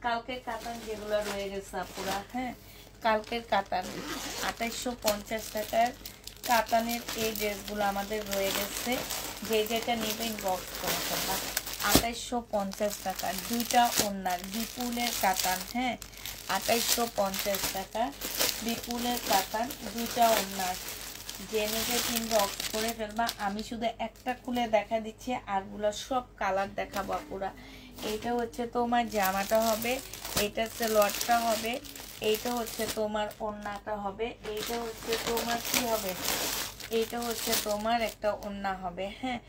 কালকের কাতান যেগুলো রয়ে গেছে আপুরা, হ্যাঁ কালকের কাতান 2850 টাকার কাতানের এই ড্রেসগুলো আমাদের রয়ে গেছে, যে যেটা নিবে ইনবক্স করে ফেলবা। 2850 টাকা, দুইটা ওড়নার বিপুলের কাতান। হ্যাঁ, 2850 টাকা বিপুলের কাতান, দুইটা ওড়নার, যে নিবে ইনবক্স করে ফেলবা। আমি শুধু একটা খুলে দেখা দিচ্ছি, আরগুলো সব কালার দেখাবো আপুরা। এইটা হচ্ছে তোমার জামাটা হবে, এইটা সালোয়ারটা হবে, এইটা হচ্ছে তোমার ওড়নাটা হবে, এইটা হচ্ছে তোমার কি হবে, এইটা হচ্ছে তোমার একটা ওড়না হবে। হ্যাঁ,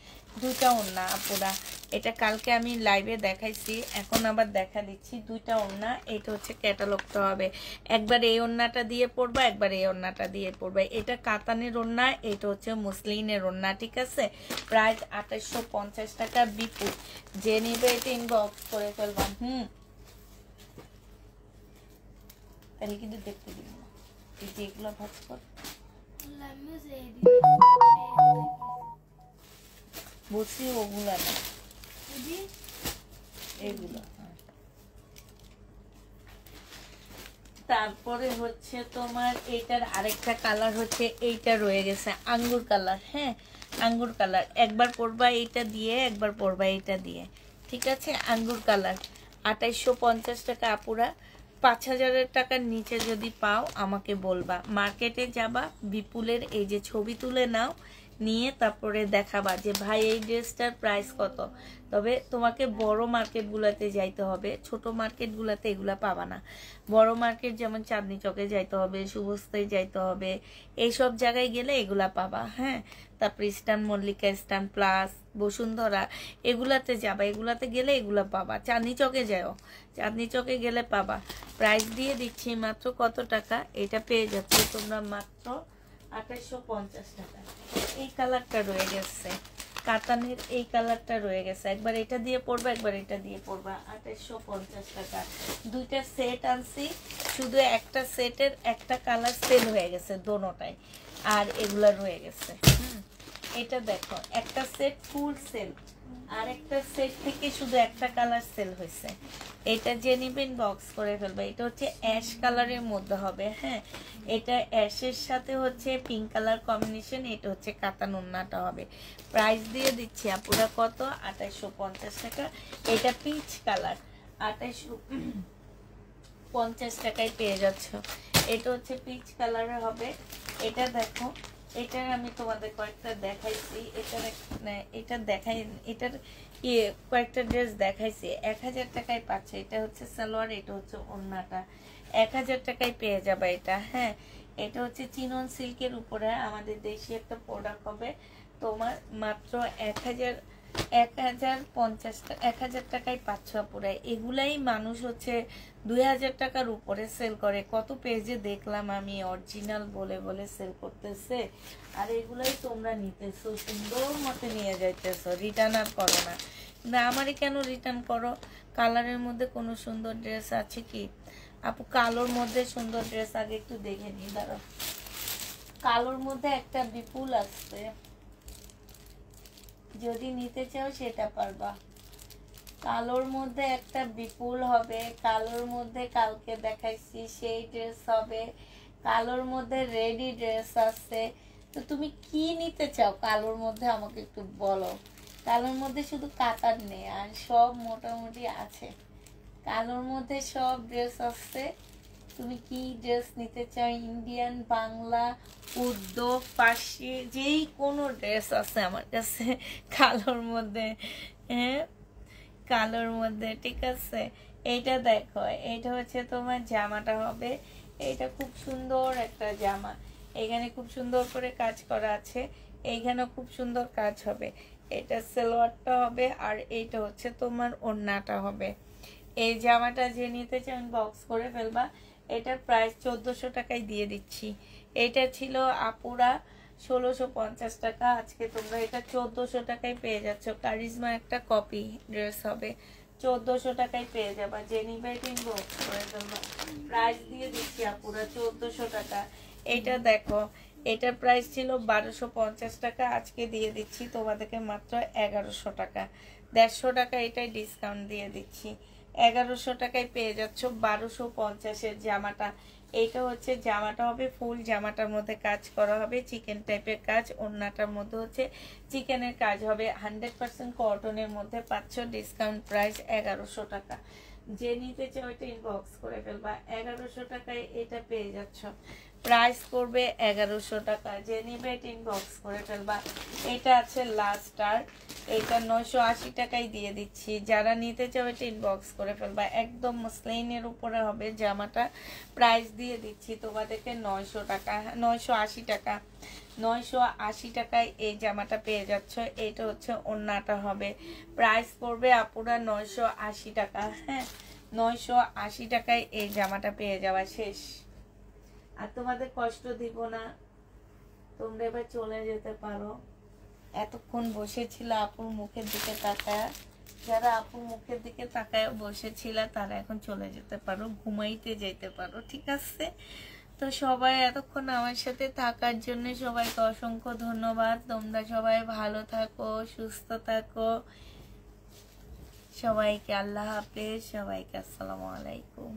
দুইটা ওড়না আপুরা। এটা কালকে আমি লাইভে দেখাইছি, এখন আবার দেখা দিচ্ছি, দুইটা ওড়না। এইটা হচ্ছে ক্যাটালগটা হবে, একবার এই ওড়নাটা দিয়ে পরবা, একবার এই ওড়নাটা দিয়ে পরবা। এটা কাতানের ওড়না, এটা হচ্ছে মুসলিনের ওড়না, ঠিক আছে। প্রাইস 2850 টাকা বিপুল, যে নিবে এটা ইনবক্স করে ফেলবা। তাহলে কিন্তু দেখতে দিব না, এই যে এগুলো ভাজ কর বলছি, ওগুলা না, এগুলো। তারপরে হচ্ছে তোমার এটার আরেকটা কালার হচ্ছে এইটা রয়ে গেছে, আঙ্গুর কালার। হ্যাঁ, আঙ্গুর কালার, একবার পরবা এইটা দিয়ে, একবার পরবা এইটা দিয়ে, ঠিক আছে। আঙ্গুর কালার 2850 টাকা আপুরা। 5000 টাকার নিচে যদি পাও আমাকে বলবা, মার্কেটে যাবা, বিপুলের এই যে ছবি তুলে নাও, নিয়ে তারপরে দেখাবা যে ভাই এই ড্রেসটার প্রাইস কত। তবে তোমাকে বড় মার্কেটগুলোতে যাইতে হবে, ছোট মার্কেটগুলোতে এগুলা পাবা না। বড় মার্কেট যেমন চাঁদনি চকে যাইতে হবে, শুভস্থায় যাইতে হবে, এইসব জায়গায় গেলে এগুলা পাবা। হ্যাঁ, তারপর eastern Mallika, eastern plus, Bashundhara, এগুলাতে যাবা, এগুলাতে গেলে এগুলা পাবা। চাঁদনি চকে যাও, চাঁদনি চকে গেলে পাবা। প্রাইস দিয়ে দিচ্ছি মাত্র কত টাকা, এটা পেয়ে যাচ্ছে তোমরা মাত্র 2850 টাকা। এই কালারটা রয়ে গেছে, কাতানের এই কালারটা রয়ে গেছে, একবার এটা দিয়ে পড়বা, একবার এটা দিয়ে পড়বা, 2850 টাকা। দুইটা সেট আনছি, শুধু একটা সেটের একটা কালার সেল হয়ে গেছে দোনোটাই, আর এগুলা রয়ে গেছে। এটা দেখো, একটা সেট ফুল সেল, আর একটা সেট থেকে শুধু একটা কালার সেল হয়েছে। এটা যে নিবেন বক্স করে ফেলবে। এটা হচ্ছে অ্যাশ কালারের মধ্যে হবে। হ্যাঁ, এটা অ্যাশের সাথে হচ্ছে পিঙ্ক কালার কম্বিনেশন। এটা হচ্ছে কাতান ওড়নাটা হবে। প্রাইস দিয়ে দিচ্ছি আপুরা কত, 2850 টাকা। এটা পিচ কালার, 2850 টাকায় পেয়ে যাচ্ছ। এটা হচ্ছে পিচ কালারের হবে। এটা দেখো, এটার আমি তোমাদের কয়েকটা দেখাইছি, এটা দেখাই, এটার কয়েকটা ড্রেস দেখাইছি। 1000 টাকায় পাচ্ছে। এটা হচ্ছে সালোয়ার, এটা হচ্ছে ওড়নাটা, 1000 টাকায় পেয়ে যাবে এটা। হ্যাঁ, এটা হচ্ছে চিনন সিল্কের উপরে আমাদের দেশি একটা প্রোডাক্ট হবে তোমার, মাত্র 1050 টাকায় পাচ্ছ পুরাই। এগুলাই মানুষ হচ্ছে 2000 টাকার উপরে সেল করে। কত পেজে দেখলাম আমি অরিজিনাল বলে বলে সেল করতেছে, আর এগুলাই তোমরা নিতেছো, সুন্দর মতো নিয়ে যাইতেছো, রিটার্ন আর করো না। না, আমারে কেন রিটার্ন করো? কালারের মধ্যে কোনো সুন্দর ড্রেস আছে কি আপু? কালোর মধ্যে সুন্দর ড্রেস আগে একটু দেখে নি, দাঁড়াও। কালোর মধ্যে একটা বিপুল আসছে, যদি নিতে চাও সেটা পারবা। কালোর মধ্যে একটা বিপুল হবে, কালোর মধ্যে কালকে দেখাইছি সেই ড্রেস হবে। কালোর মধ্যে রেডি ড্রেস আছে। তো তুমি কি নিতে চাও কালোর মধ্যে আমাকে একটু বলো। কালোর মধ্যে শুধু কাতার নেই, আর সব মোটামুটি আছে। কালোর মধ্যে সব ড্রেস আছে। তুমি কি ড্রেস নিতে চাও? ইন্ডিয়ান, বাংলা, উর্দু, ফার্সি, যেই কোনো ড্রেস আছে আমার কাছে কালোর মধ্যে। হ্যাঁ, কালোর মধ্যে, ঠিক আছে। এইটা দেখো, এইটা হচ্ছে তোমার জামাটা হবে। এইটা খুব সুন্দর একটা জামা, এখানে খুব সুন্দর করে কাজ করা আছে, এইখানেও খুব সুন্দর কাজ হবে। এটা সালোয়ারটা হবে, আর এইটা হচ্ছে তোমার ওড়নাটা হবে। এই জামাটা যে নিতে চাও বক্স করে ফেলবা। এটার প্রাইস 1400 টাকায় দিয়ে দিচ্ছি। এটা ছিল আপুরা 1650 টাকা, আজকে তোমরা এটা 1400 টাকায় পেয়ে যাচ্ছ। কারিজমা একটা কপি ড্রেস হবে, 1400 টাকায় পেয়ে যাবা। যে নিবে বক্স করে ফেলবা। প্রাইস দিয়ে দিচ্ছি আপুরা 1400 টাকা। এটা দেখো, এটার প্রাইস ছিল 1250 টাকা, আজকে দিয়ে দিচ্ছি তোমাদেরকে মাত্র 1100 টাকা। 150 টাকা এটাই ডিসকাউন্ট দিয়ে দিচ্ছি। 1100 টাকায় পেয়ে যাচ্ছ 1250-এর জামাটা। এইটা হচ্ছে জামাটা হবে ফুল, জামাটার মধ্যে কাজ করা হবে চিকেন টাইপের কাজ, ওড়নাটার মধ্যে হচ্ছে চিকেনের কাজ হবে। 100% কটনের মধ্যে পাচ্ছ, ডিসকাউন্ট প্রাইস 1100 টাকা। যে নিতে চাও এটা ইনবক্স করে ফেলবা। 1100 টাকায় এটা পেয়ে যাচ্ছ, প্রাইস করবে 1100 টাকা। যে নিবে এটা ইনবক্স করে ফেলবা। এটা আছে লাস্ট, আর এটা 980 টাকায় দিয়ে দিচ্ছি। যারা নিতে চাও এটা ইনবক্স করে ফেলবা। একদম মসলিনের উপরে হবে জামাটা, প্রাইস দিয়ে দিচ্ছি তোমাদেরকে 900 টাকা, 980 টাকা। 980 টাকায় এই জামাটা পেয়ে যাচ্ছ। এটা হচ্ছে ওড়নাটা হবে, প্রাইস পড়বে আপুরা 980 টাকা। হ্যাঁ, 980 টাকায় এই জামাটা পেয়ে যাওয়া শেষ। আর তোমাদের কষ্ট দিব না, তোমরা এবার চলে যেতে পারো। এতক্ষণ বসেছিল আপুর মুখের দিকে তাকায়, যারা আপুর মুখের দিকে তাকায় বসেছিল তারা এখন চলে যেতে পারো, ঘুমাইতে যেতে পারো, ঠিক আছে। তো সবাই এতক্ষণ আমার সাথে থাকার জন্য সবাইকে অসংখ্য ধন্যবাদ। তোমরা সবাই ভালো থাকো, সুস্থ থাকো। সবাইকে আল্লাহ হাফেজ, সবাইকে আসসালামু আলাইকুম।